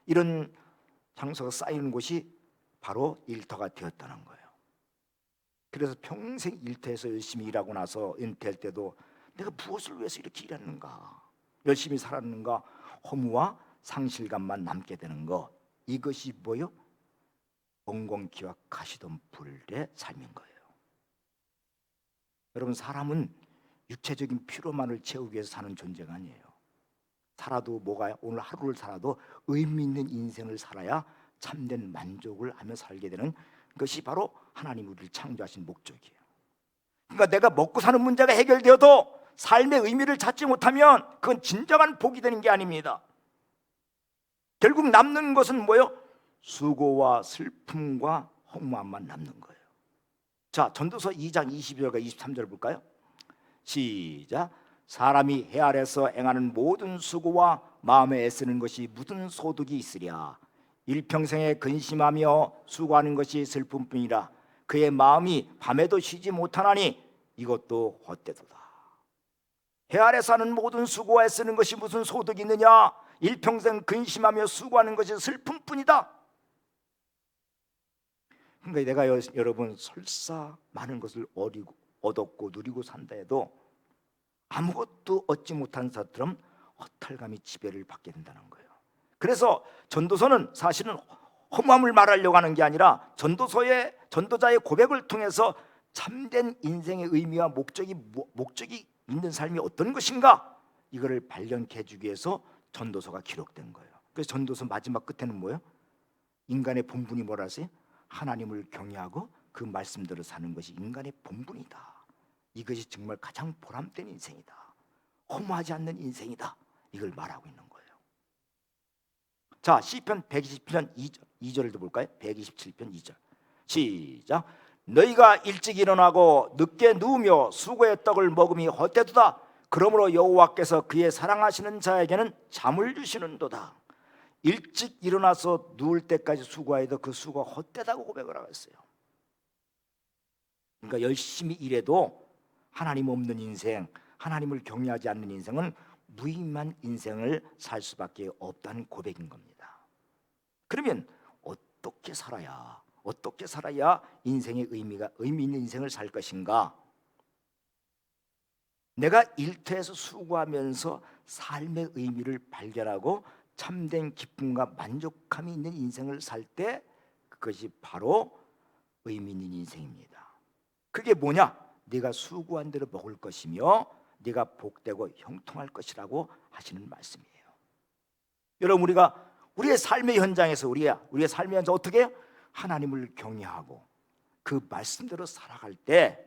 이런 장소가 쌓이는 곳이 바로 일터가 되었다는 거예요. 그래서 평생 일터에서 열심히 일하고 나서 은퇴할 때도 내가 무엇을 위해서 이렇게 일했는가, 열심히 살았는가, 허무와 상실감만 남게 되는 거. 이것이 뭐요? 엉겅퀴와 가시덤불의 삶인 거예요. 여러분, 사람은 육체적인 필요만을 채우기 위해서 사는 존재가 아니에요. 살아도 뭐가, 오늘 하루를 살아도 의미 있는 인생을 살아야 참된 만족을 하며 살게 되는 것이 바로 하나님 우리를 창조하신 목적이에요. 그러니까 내가 먹고 사는 문제가 해결되어도 삶의 의미를 찾지 못하면 그건 진정한 복이 되는 게 아닙니다. 결국 남는 것은 뭐예요? 수고와 슬픔과 허무함만 남는 거예요. 자, 전도서 2장 22절과 23절 볼까요? 시작. 사람이 해 아래서 행하는 모든 수고와 마음에 애쓰는 것이 무슨 소득이 있으랴. 일평생에 근심하며 수고하는 것이 슬픔뿐이라. 그의 마음이 밤에도 쉬지 못하나니 이것도 헛되도다. 해 아래서 하는 모든 수고와 애쓰는 것이 무슨 소득이 있느냐. 일평생 근심하며 수고하는 것이 슬픔뿐이다. 그러니까 내가 여러분 설사 많은 것을 얻었고 누리고 산다 해도 아무것도 얻지 못한 사람처럼 허탈감이 지배를 받게 된다는 거예요. 그래서 전도서는 사실은 허무함을 말하려고 하는 게 아니라 전도자의 고백을 통해서 참된 인생의 의미와 목적이 있는 삶이 어떤 것인가, 이거를 발견해 주기 위해서 전도서가 기록된 거예요. 그래서 전도서 마지막 끝에는 뭐예요? 인간의 본분이 뭐라 하세요? 하나님을 경외하고 그 말씀대로 사는 것이 인간의 본분이다. 이것이 정말 가장 보람된 인생이다. 허무하지 않는 인생이다. 이걸 말하고 있는 거예요. 자, 시편 127편 2절도 볼까요? 127편 2절 시작. 너희가 일찍 일어나고 늦게 누우며 수고의 떡을 먹음이 헛되도다. 그러므로 여호와께서 그의 사랑하시는 자에게는 잠을 주시는도다. 일찍 일어나서 누울 때까지 수고해도 그 수고가 헛되다고 고백을 하고 있어요. 그러니까 열심히 일해도 하나님 없는 인생, 하나님을 경외하지 않는 인생은 무의미한 인생을 살 수밖에 없다는 고백인 겁니다. 그러면 어떻게 살아야 인생의 의미 있는 인생을 살 것인가? 내가 일터에서 수고하면서 삶의 의미를 발견하고 참된 기쁨과 만족감이 있는 인생을 살 때 그것이 바로 의미 있는 인생입니다. 그게 뭐냐? 네가 수고한 대로 먹을 것이며 네가 복되고 형통할 것이라고 하시는 말씀이에요. 여러분, 우리의 삶의 현장에서 우리의 삶의 현장 어떻게 해요? 하나님을 경외하고 그 말씀대로 살아갈 때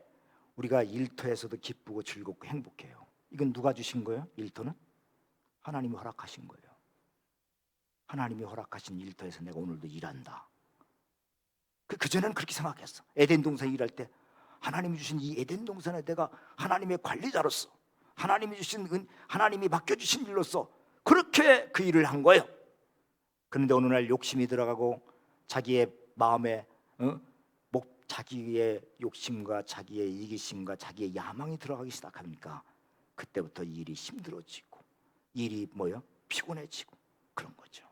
우리가 일터에서도 기쁘고 즐겁고 행복해요. 이건 누가 주신 거예요? 일터는 하나님이 허락하신 거예요. 하나님이 허락하신 일터에서 내가 오늘도 일한다. 그전에는 그렇게 생각했어. 에덴 동산에 일할 때 하나님이 주신 이 에덴 동산에 내가 하나님의 관리자로서, 하나님이 맡겨주신 일로서 그렇게 그 일을 한 거예요. 그런데 어느 날 욕심이 들어가고 자기의 마음에 자기의 욕심과 자기의 이기심과 자기의 야망이 들어가기 시작하니까 그때부터 일이 힘들어지고 일이 피곤해지고 그런 거죠.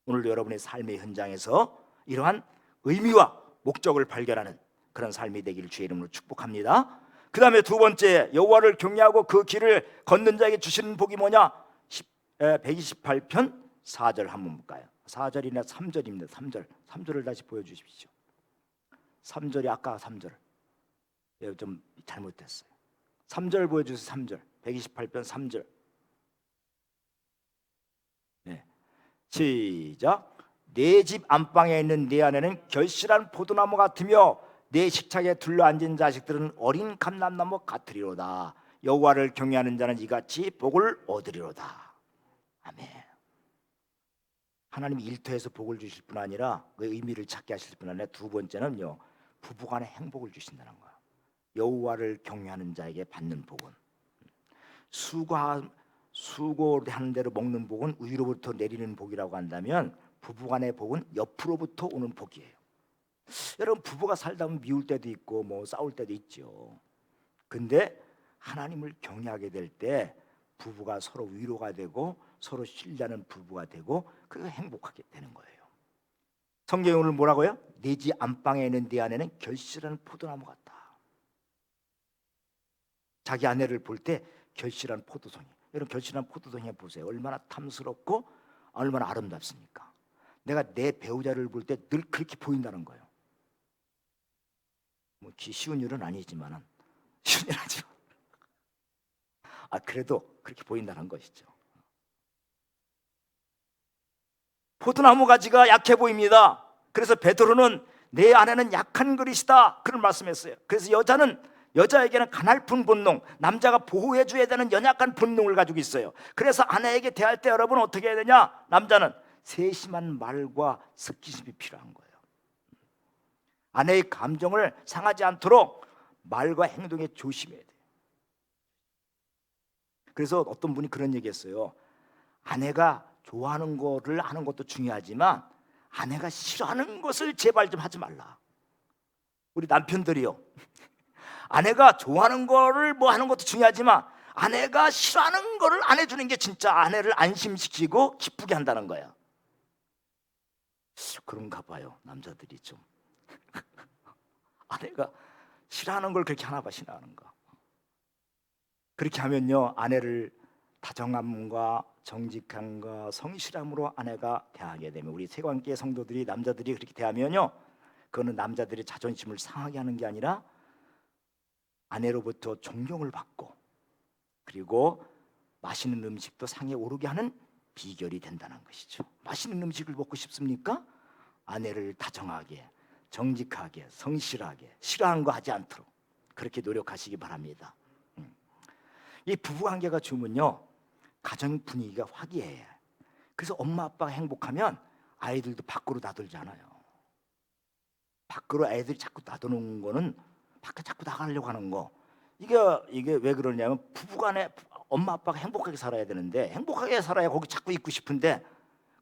오늘 여러분의 삶의 현장에서 이러한 의미와 목적을 발견하는 그런 삶이 되기를 주의 이름으로 축복합니다. 그 다음에 두 번째, 여호와를 경외하고 그 길을 걷는 자에게 주시는 복이 뭐냐? 128편 4절 한번 볼까요? 4절이나 3절입니다. 3절을 다시 보여주십시오. 3절이 아까 3절 좀 잘못됐어요. 3절 보여주세요. 3절 128편 3절 네. 시작. 내 집 안방에 있는 내 아내는 결실한 포도나무 같으며 내 식탁에 둘러앉은 자식들은 어린 감람나무 같으리로다. 여호와를 경외하는 자는 이같이 복을 얻으리로다. 아멘. 하나님이 일터에서 복을 주실 뿐 아니라 그 의미를 찾게 하실 뿐 아니라 두 번째는요, 부부간에 행복을 주신다는 거예요. 여호와를 경외하는 자에게 받는 복은, 수고하는 대로 먹는 복은 위로부터 내리는 복이라고 한다면, 부부간의 복은 옆으로부터 오는 복이에요. 여러분, 부부가 살다 보면 미울 때도 있고 뭐 싸울 때도 있죠. 근데 하나님을 경외하게 될 때 부부가 서로 위로가 되고 서로 신뢰하는 부부가 되고, 그게 행복하게 되는 거예요. 성경이 오늘 뭐라고요? 내 집 안방에 있는 네 아내는 결실한 포도나무 같다. 자기 아내를 볼 때 결실한 포도송이. 여러분, 결실한 포도송이 보세요. 얼마나 탐스럽고 얼마나 아름답습니까? 내가 내 배우자를 볼 때 늘 그렇게 보인다는 거예요. 뭐 쉬운 일은 아니지만은, 쉬운 일 아니지만, 그래도 그렇게 보인다는 것이죠. 포도나무 가지가 약해 보입니다. 그래서 베드로는 내 아내는 약한 그릇이다, 그런 말씀했어요. 그래서 여자에게는 가냘픈 본능, 남자가 보호해 줘야 되는 연약한 본능을 가지고 있어요. 그래서 아내에게 대할 때 여러분 어떻게 해야 되냐? 남자는 세심한 말과 스킨십이 필요한 거예요. 아내의 감정을 상하지 않도록 말과 행동에 조심해야 돼요. 그래서 어떤 분이 그런 얘기했어요. 아내가 좋아하는 거를 하는 것도 중요하지만 아내가 싫어하는 것을 제발 좀 하지 말라. 우리 남편들이요, 아내가 좋아하는 거를 뭐 하는 것도 중요하지만 아내가 싫어하는 거를 안 해주는 게 진짜 아내를 안심시키고 기쁘게 한다는 거야. 그런가 봐요, 남자들이 좀. 아내가 싫어하는 걸 그렇게 하나 봐, 싫어하는 거. 그렇게 하면요, 아내를 다정함과 정직함과 성실함으로 아내가 대하게 되면, 우리 세관계 성도들이 남자들이 그렇게 대하면요, 그거는 남자들의 자존심을 상하게 하는 게 아니라 아내로부터 존경을 받고, 그리고 맛있는 음식도 상에 오르게 하는 비결이 된다는 것이죠. 맛있는 음식을 먹고 싶습니까? 아내를 다정하게, 정직하게, 성실하게, 싫어하는 거 하지 않도록 그렇게 노력하시기 바랍니다. 이 부부관계가 좋으면요, 가정 분위기가 화기애애해. 그래서 엄마 아빠가 행복하면 아이들도 밖으로 나들잖아요. 밖으로 애들이 자꾸 나도는 거는, 밖에 자꾸 나가려고 하는 거, 이게 왜 그러냐면, 부부간에 엄마 아빠가 행복하게 살아야 되는데, 행복하게 살아야 거기 자꾸 있고 싶은데,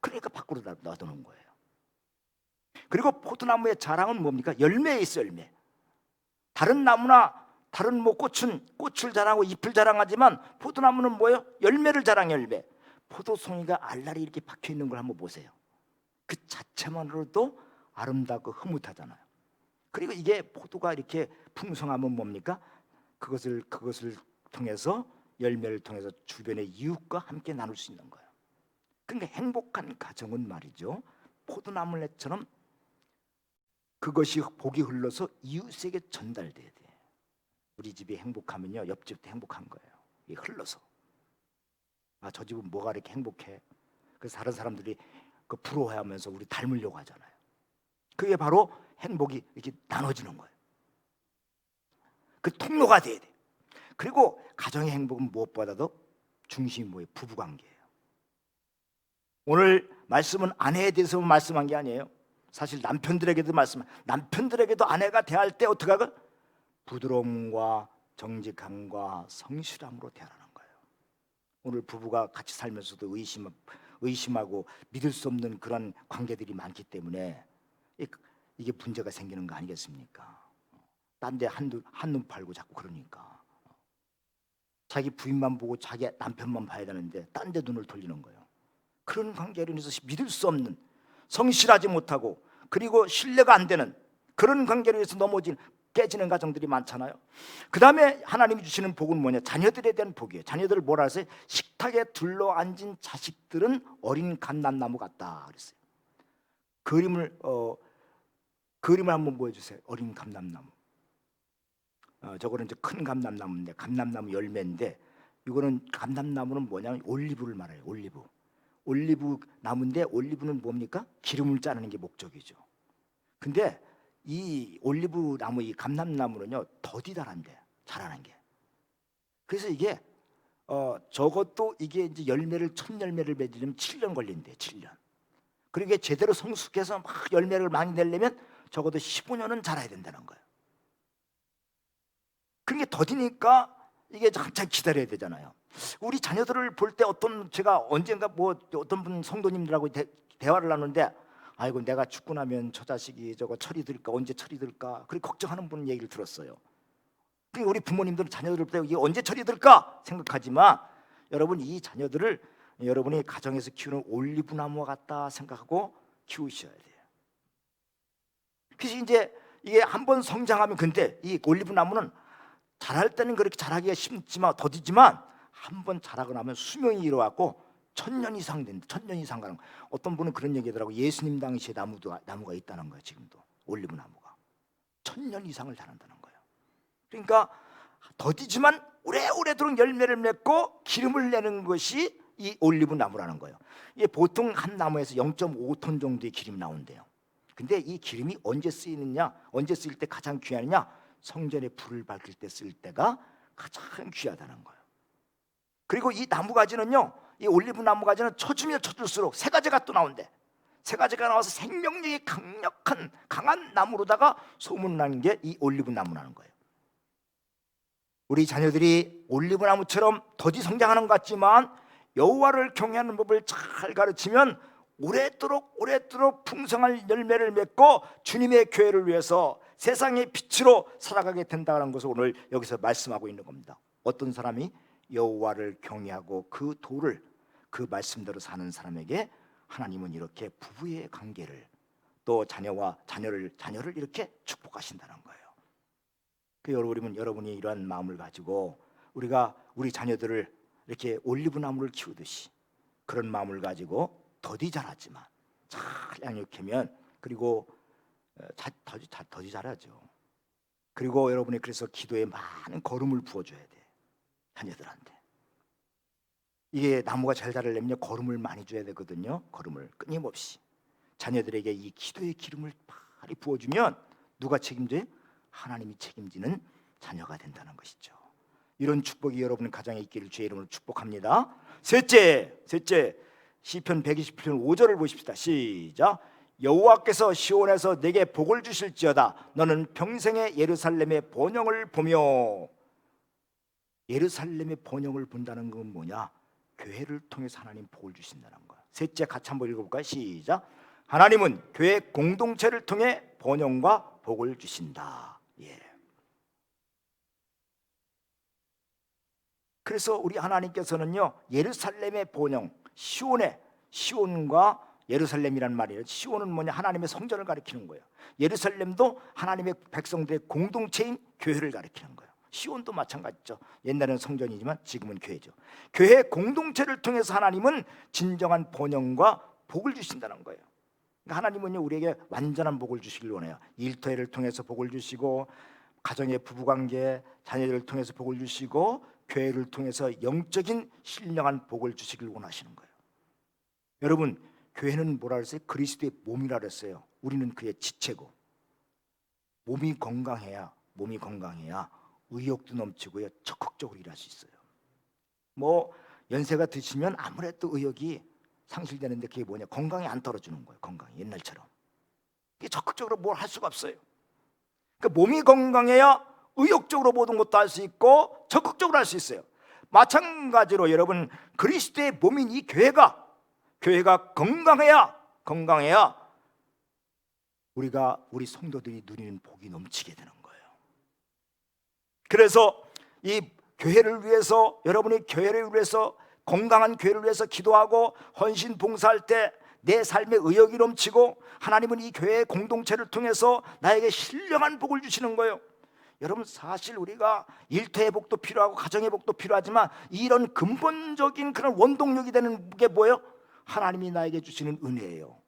그러니까 밖으로 놔두는 거예요. 그리고 포도나무의 자랑은 뭡니까? 열매에 있어, 열매. 다른 나무나 다른 뭐 꽃을 자랑하고 잎을 자랑하지만 포도나무는 뭐예요? 열매를 자랑해, 열매. 포도송이가 알알이 이렇게 박혀 있는 걸 한번 보세요. 그 자체만으로도 아름답고 흐뭇하잖아요. 그리고 이게 포도가 이렇게 풍성하면 뭡니까? 그것을 통해서, 열매를 통해서 주변의 이웃과 함께 나눌 수 있는 거예요. 그러니까 행복한 가정은 말이죠, 포도나무처럼 그것이 복이 흘러서 이웃에게 전달돼야 돼. 우리 집이 행복하면요, 옆집도 행복한 거예요. 이게 흘러서. 저 집은 뭐가 이렇게 행복해? 그래서 다른 사람들이 그 부러워하면서 우리 닮으려고 하잖아요. 그게 바로 행복이 이렇게 나눠지는 거예요. 그 통로가 돼야 돼. 그리고 가정의 행복은 무엇보다도 중심이 뭐예요? 부부관계예요. 오늘 말씀은 아내에 대해서 말씀한 게 아니에요. 사실 남편들에게도 남편들에게도 아내가 대할 때 어떻게 하고? 부드러움과 정직함과 성실함으로 대하라는 거예요. 오늘 부부가 같이 살면서도 의심하고 믿을 수 없는 그런 관계들이 많기 때문에 이게 문제가 생기는 거 아니겠습니까? 딴 데 한눈 팔고 자꾸 그러니까. 자기 부인만 보고 자기 남편만 봐야 되는데 딴 데 눈을 돌리는 거예요. 그런 관계로 인해서 믿을 수 없는, 성실하지 못하고, 그리고 신뢰가 안 되는 그런 관계로 인해서 깨지는 가정들이 많잖아요. 그 다음에 하나님이 주시는 복은 뭐냐? 자녀들에 대한 복이에요. 자녀들을 뭐라 했어요? 식탁에 둘러앉은 자식들은 어린 감람나무 같다 그랬어요. 그림을 한번 보여주세요. 어린 감람나무. 저거는 이제 큰 감람나무인데, 감람나무 열매인데, 이거는 감람나무는 뭐냐면 올리브를 말해요. 올리브 나무인데, 올리브는 뭡니까? 기름을 짜는 게 목적이죠. 근데 이 올리브 나무, 이 감람나무는요, 더디다란데, 자라는 게. 그래서 이게 적어도 이게 이제 첫 열매를 맺으려면 7년 걸린대. 7년. 그리고 이게 제대로 성숙해서 막 열매를 많이 내려면 적어도 15년은 자라야 된다는 거예요. 그게 더디니까 이게 한참 기다려야 되잖아요. 우리 자녀들을 볼 때 제가 언젠가 어떤 분 성도님들하고 대화를 나누는데, 아이고 내가 죽고 나면 저 자식이 저거 철이 들까, 언제 철이 들까, 그렇게 걱정하는 분 얘기를 들었어요. 우리 부모님들은 자녀들을 볼 때 이게 언제 철이 들까 생각하지만, 여러분 이 자녀들을 여러분이 가정에서 키우는 올리브 나무와 같다 생각하고 키우셔야 돼요. 그래서 이제 이게 한번 성장하면, 근데 이 올리브 나무는 자랄 때는 그렇게 자라기가 쉽지만 더디지만 한번 자라고 나면 수명이 이뤄갖고 1000년 이상 된다. 1000년 이상 가는 거예요. 어떤 분은 그런 얘기하더라고. 예수님 당시에 나무가 있다는 거예요. 지금도 올리브 나무가 1000년 이상을 자란다는 거예요. 그러니까 더디지만 오래오래도록 열매를 맺고 기름을 내는 것이 이 올리브 나무라는 거예요. 이게 보통 한 나무에서 0.5톤 정도의 기름이 나온대요. 근데 이 기름이 언제 쓰이느냐, 언제 쓰일 때 가장 귀하느냐, 성전에 불을 밝힐 때 쓸 때가 가장 귀하다는 거예요. 그리고 이 나무가지는요, 이 올리브 나무가지는 쳐주면 쳐줄수록 새 가지가 또 나온대. 새 가지가 나와서 생명력이 강한 나무로다가 소문나는 게 이 올리브 나무라는 거예요. 우리 자녀들이 올리브 나무처럼 더디 성장하는 것 같지만 여호와를 경외하는 법을 잘 가르치면 오래도록 풍성한 열매를 맺고 주님의 교회를 위해서 세상의 빛으로 살아가게 된다는 것을 오늘 여기서 말씀하고 있는 겁니다. 어떤 사람이 여호와를 경외하고 그 도를, 그 말씀대로 사는 사람에게 하나님은 이렇게 부부의 관계를, 또 자녀를 이렇게 축복하신다는 거예요. 여러분이 이러한 마음을 가지고 우리 자녀들을 이렇게 올리브 나무를 키우듯이 그런 마음을 가지고 더디 자라지만 잘 양육하면, 그리고 더디 자라죠. 그리고 여러분이 그래서 기도에 많은 거름을 부어줘야 돼. 자녀들한테. 이게 나무가 잘 자라려면 거름을 많이 줘야 되거든요. 거름을 끊임없이 자녀들에게 이 기도의 기름을 많이 부어주면 누가 책임져요? 하나님이 책임지는 자녀가 된다는 것이죠. 이런 축복이 여러분 가정에 있기를 주의 이름으로 축복합니다. 셋째, 시편 127편 5절을 보십시다. 시작. 여호와께서 시온에서 내게 복을 주실지어다. 너는 평생에 예루살렘의 번영을 보며. 예루살렘의 번영을 본다는 건 뭐냐? 교회를 통해서 하나님 복을 주신다는 거예요. 셋째, 같이 한번 읽어볼까요? 시작. 하나님은 교회 공동체를 통해 번영과 복을 주신다. 그래서 우리 하나님께서는요, 예루살렘의 번영, 시온과 예루살렘이란 말이에요. 시온은 뭐냐? 하나님의 성전을 가리키는 거예요. 예루살렘도 하나님의 백성들의 공동체인 교회를 가리키는 거예요. 시온도 마찬가지죠. 옛날에는 성전이지만 지금은 교회죠. 교회 공동체를 통해서 하나님은 진정한 번영과 복을 주신다는 거예요. 그러니까 하나님은요, 우리에게 완전한 복을 주시길 원해요. 일터를 통해서 복을 주시고, 가정의 부부관계, 자녀들을 통해서 복을 주시고, 교회를 통해서 영적인 신령한 복을 주시길 원하시는 거예요. 여러분, 교회는 뭐라 그랬어요? 그리스도의 몸이라 그랬어요. 우리는 그의 지체고, 몸이 건강해야 의욕도 넘치고요, 적극적으로 일할 수 있어요. 연세가 드시면 아무래도 의욕이 상실되는데, 그게 뭐냐? 건강이 안 떨어지는 거예요. 건강이 옛날처럼 적극적으로 뭘 할 수가 없어요. 그러니까 몸이 건강해야 의욕적으로 모든 것도 할 수 있고 적극적으로 할 수 있어요. 마찬가지로 여러분, 그리스도의 몸인 이 교회가 건강해야 우리 성도들이 누리는 복이 넘치게 되는 거예요. 그래서 이 교회를 위해서, 여러분이 교회를 위해서, 건강한 교회를 위해서 기도하고 헌신 봉사할 때 내 삶에 의욕이 넘치고, 하나님은 이 교회의 공동체를 통해서 나에게 신령한 복을 주시는 거예요. 여러분, 사실 우리가 일터의 복도 필요하고 가정의 복도 필요하지만 이런 근본적인 그런 원동력이 되는 게 뭐예요? 하나님이 나에게 주시는 은혜예요.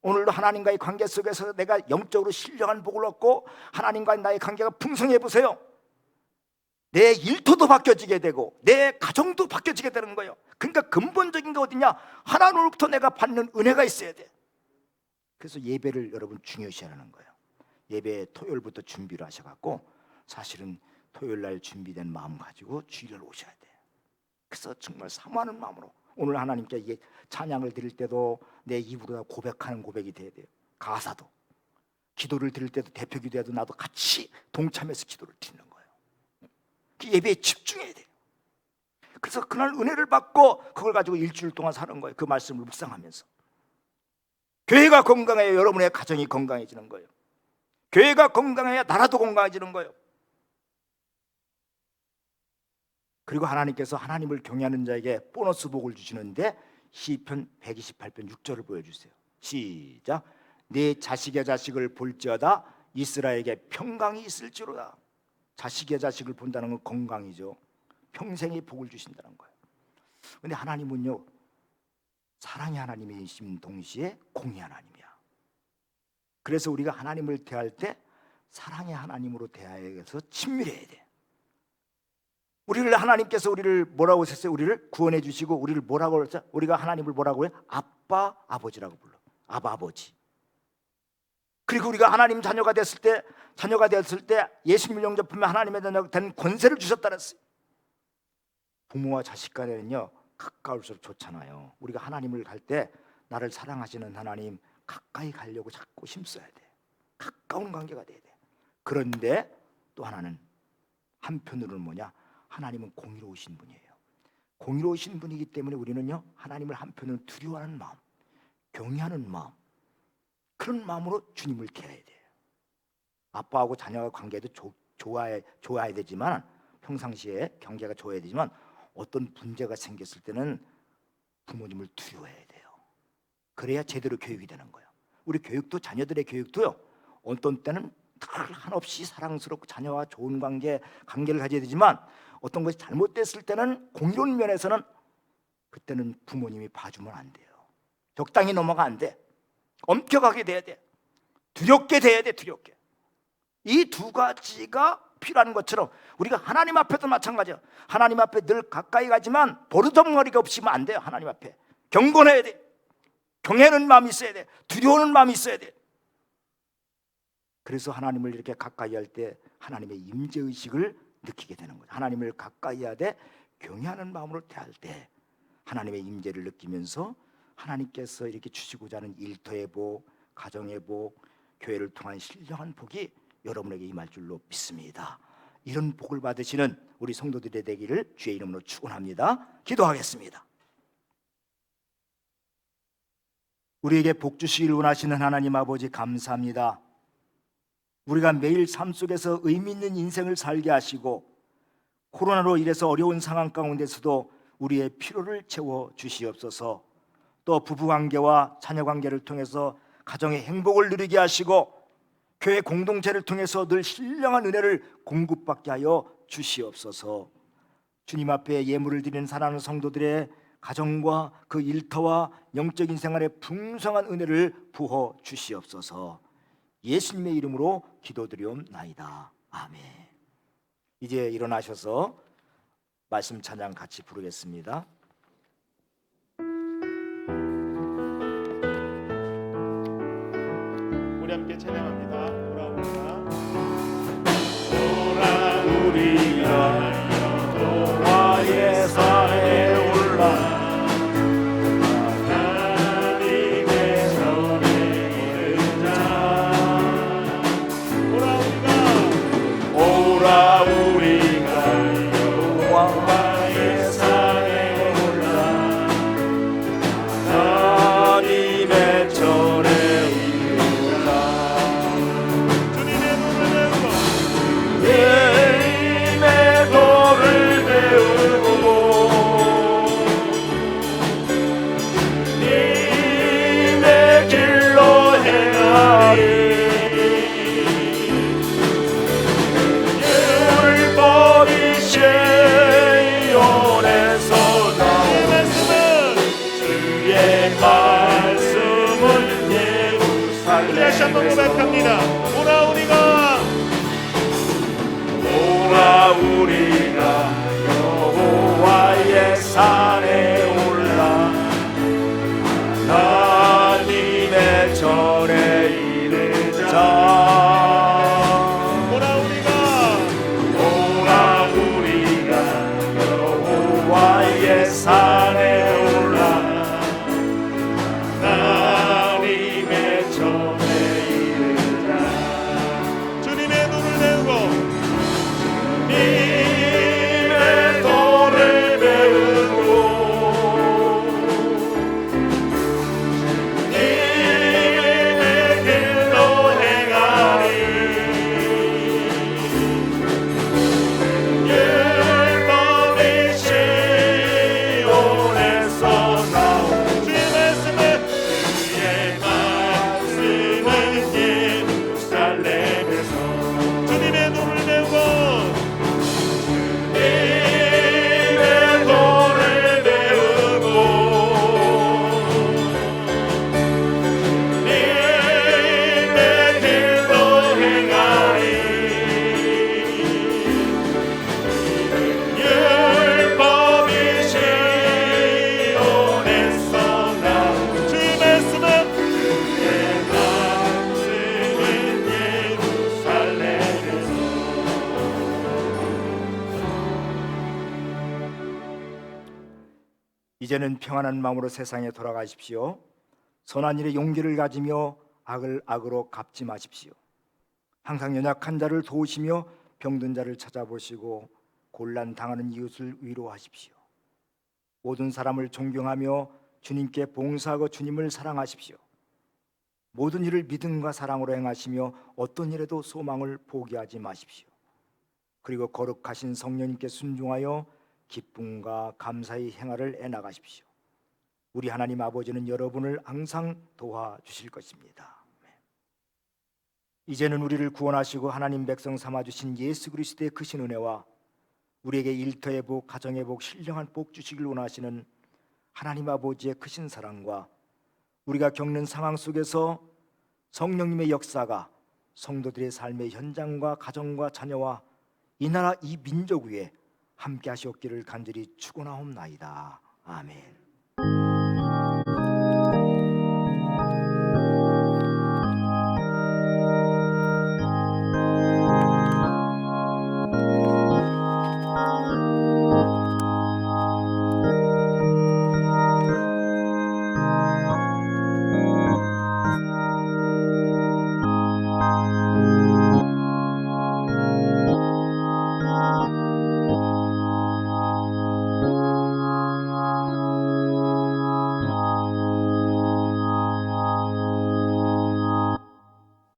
오늘도 하나님과의 관계 속에서 내가 영적으로 신령한 복을 얻고 하나님과의 나의 관계가 풍성해 보세요. 내 일터도 바뀌어지게 되고 내 가정도 바뀌어지게 되는 거예요. 그러니까 근본적인 게 어디냐? 하나님으로부터 내가 받는 은혜가 있어야 돼. 그래서 예배를 여러분 중요시하는 거예요. 예배 토요일부터 준비를 하셔갖고, 사실은 토요일 날 준비된 마음 가지고 주일날 오셔야 돼. 그래서 정말 사모하는 마음으로 오늘 하나님께 이게 찬양을 드릴 때도 내 입으로 다 고백하는 고백이 돼야 돼요. 가사도 기도를 드릴 때도 대표 기도해도 나도 같이 동참해서 기도를 드리는 거예요. 그 예배에 집중해야 돼요. 그래서 그날 은혜를 받고 그걸 가지고 일주일 동안 사는 거예요. 그 말씀을 묵상하면서 교회가 건강해야 여러분의 가정이 건강해지는 거예요. 교회가 건강해야 나라도 건강해지는 거예요. 그리고 하나님께서 하나님을 경외하는 자에게 보너스 복을 주시는데 시편 128편 6절을 보여주세요. 시작. 네 자식의 자식을 볼지어다 이스라엘에게 평강이 있을지로다. 자식의 자식을 본다는 건 건강이죠. 평생의 복을 주신다는 거예요. 그런데 하나님은요, 사랑의 하나님이신 동시에 공의 하나님이야. 그래서 우리가 하나님을 대할 때 사랑의 하나님으로 대해야 해서 친밀해야 돼. 우리를 하나님께서 우리를 뭐라고 했어요? 우리를 구원해 주시고 우리를 뭐라고 했죠? 우리가 하나님을 뭐라고 해요? 아빠 아버지라고 불러. 아바 아버지. 그리고 우리가 하나님 자녀가 됐을 때 예수님을 영접하면 하나님의 자녀가 되는 권세를 주셨다 그랬어요. 부모와 자식 간에는요 가까울수록 좋잖아요. 우리가 하나님을 갈 때 나를 사랑하시는 하나님 가까이 가려고 자꾸 힘써야 돼. 가까운 관계가 돼야 돼. 그런데 또 하나는 한편으로는 뭐냐? 하나님은 공의로우신 분이에요. 공의로우신 분이기 때문에 우리는요 하나님을 한편으로 두려워하는 마음, 경외하는 마음, 그런 마음으로 주님을 대해야 돼요. 아빠하고 자녀의 관계도 좋아야 되지만 평상시에 관계가 좋아야 되지만 어떤 문제가 생겼을 때는 부모님을 두려워해야 돼요. 그래야 제대로 교육이 되는 거예요. 우리 교육도 자녀들의 교육도요 어떤 때는 한없이 사랑스럽고 자녀와 좋은 관계를 가져야 되지만 어떤 것이 잘못됐을 때는 공의로운 면에서는 그때는 부모님이 봐주면 안 돼요. 적당히 넘어가 안 돼. 엄격하게 돼야 돼. 두렵게 돼야 돼. 두렵게. 이 두 가지가 필요한 것처럼 우리가 하나님 앞에도 마찬가지예요. 하나님 앞에 늘 가까이 가지만 버르장머리가 없이면 안 돼요. 하나님 앞에 경건해야 돼. 경외하는 마음이 있어야 돼. 두려워하는 마음이 있어야 돼. 그래서 하나님을 이렇게 가까이 할 때 하나님의 임재의식을 느끼게 되는 거죠. 하나님을 가까이 하되 경외하는 마음으로 대할 때 하나님의 임재를 느끼면서 하나님께서 이렇게 주시고자 하는 일터의 복, 가정의 복, 교회를 통한 신령한 복이 여러분에게 임할 줄로 믿습니다. 이런 복을 받으시는 우리 성도들의 되기를 주의 이름으로 축원합니다. 기도하겠습니다. 우리에게 복 주시길 원하시는 하나님 아버지 감사합니다. 우리가 매일 삶 속에서 의미 있는 인생을 살게 하시고 코로나로 인해서 어려운 상황 가운데서도 우리의 필요를 채워 주시옵소서. 또 부부관계와 자녀관계를 통해서 가정의 행복을 누리게 하시고 교회 공동체를 통해서 늘 신령한 은혜를 공급받게 하여 주시옵소서. 주님 앞에 예물을 드리는 사랑하는 성도들의 가정과 그 일터와 영적인 생활에 풍성한 은혜를 부어 주시옵소서. 예수님의 이름으로 기도드리옵나이다. 아멘. 이제 일어나셔서 말씀 찬양 같이 부르겠습니다. 우리 함께 찬양합니다. 오라 우리가 여호와의 산에 올라 하나님의 전에 이르자. 오라 우리가 여호와의 산에 올라 하나님의 전에 이르자. 주님의 도를 배우고 주님의 길로 행하리. 율법이 시온에서 나오는 주의 말씀은 예루살렘에서. 다시 한번 고백합니다. 오라 우리가 여호와의 산에 올라 하나님의 전에 이르자. 오라 이제는 평안한 마음으로 세상에 돌아가십시오. 선한 일에 용기를 가지며 악을 악으로 갚지 마십시오. 항상 연약한 자를 도우시며 병든 자를 찾아보시고 곤란 당하는 이웃을 위로하십시오. 모든 사람을 존경하며 주님께 봉사하고 주님을 사랑하십시오. 모든 일을 믿음과 사랑으로 행하시며 어떤 일에도 소망을 포기하지 마십시오. 그리고 거룩하신 성령님께 순종하여 기쁨과 감사의 행하를 해나가십시오. 우리 하나님 아버지는 여러분을 항상 도와주실 것입니다. 이제는 우리를 구원하시고 하나님 백성 삼아주신 예수 그리스도의 크신 은혜와 우리에게 일터의 복, 가정의 복, 신령한 복 주시길 원하시는 하나님 아버지의 크신 사랑과 우리가 겪는 상황 속에서 성령님의 역사가 성도들의 삶의 현장과 가정과 자녀와 이 나라 이 민족 위에 함께 하시옵기를 간절히 축원하옵나이다. 아멘.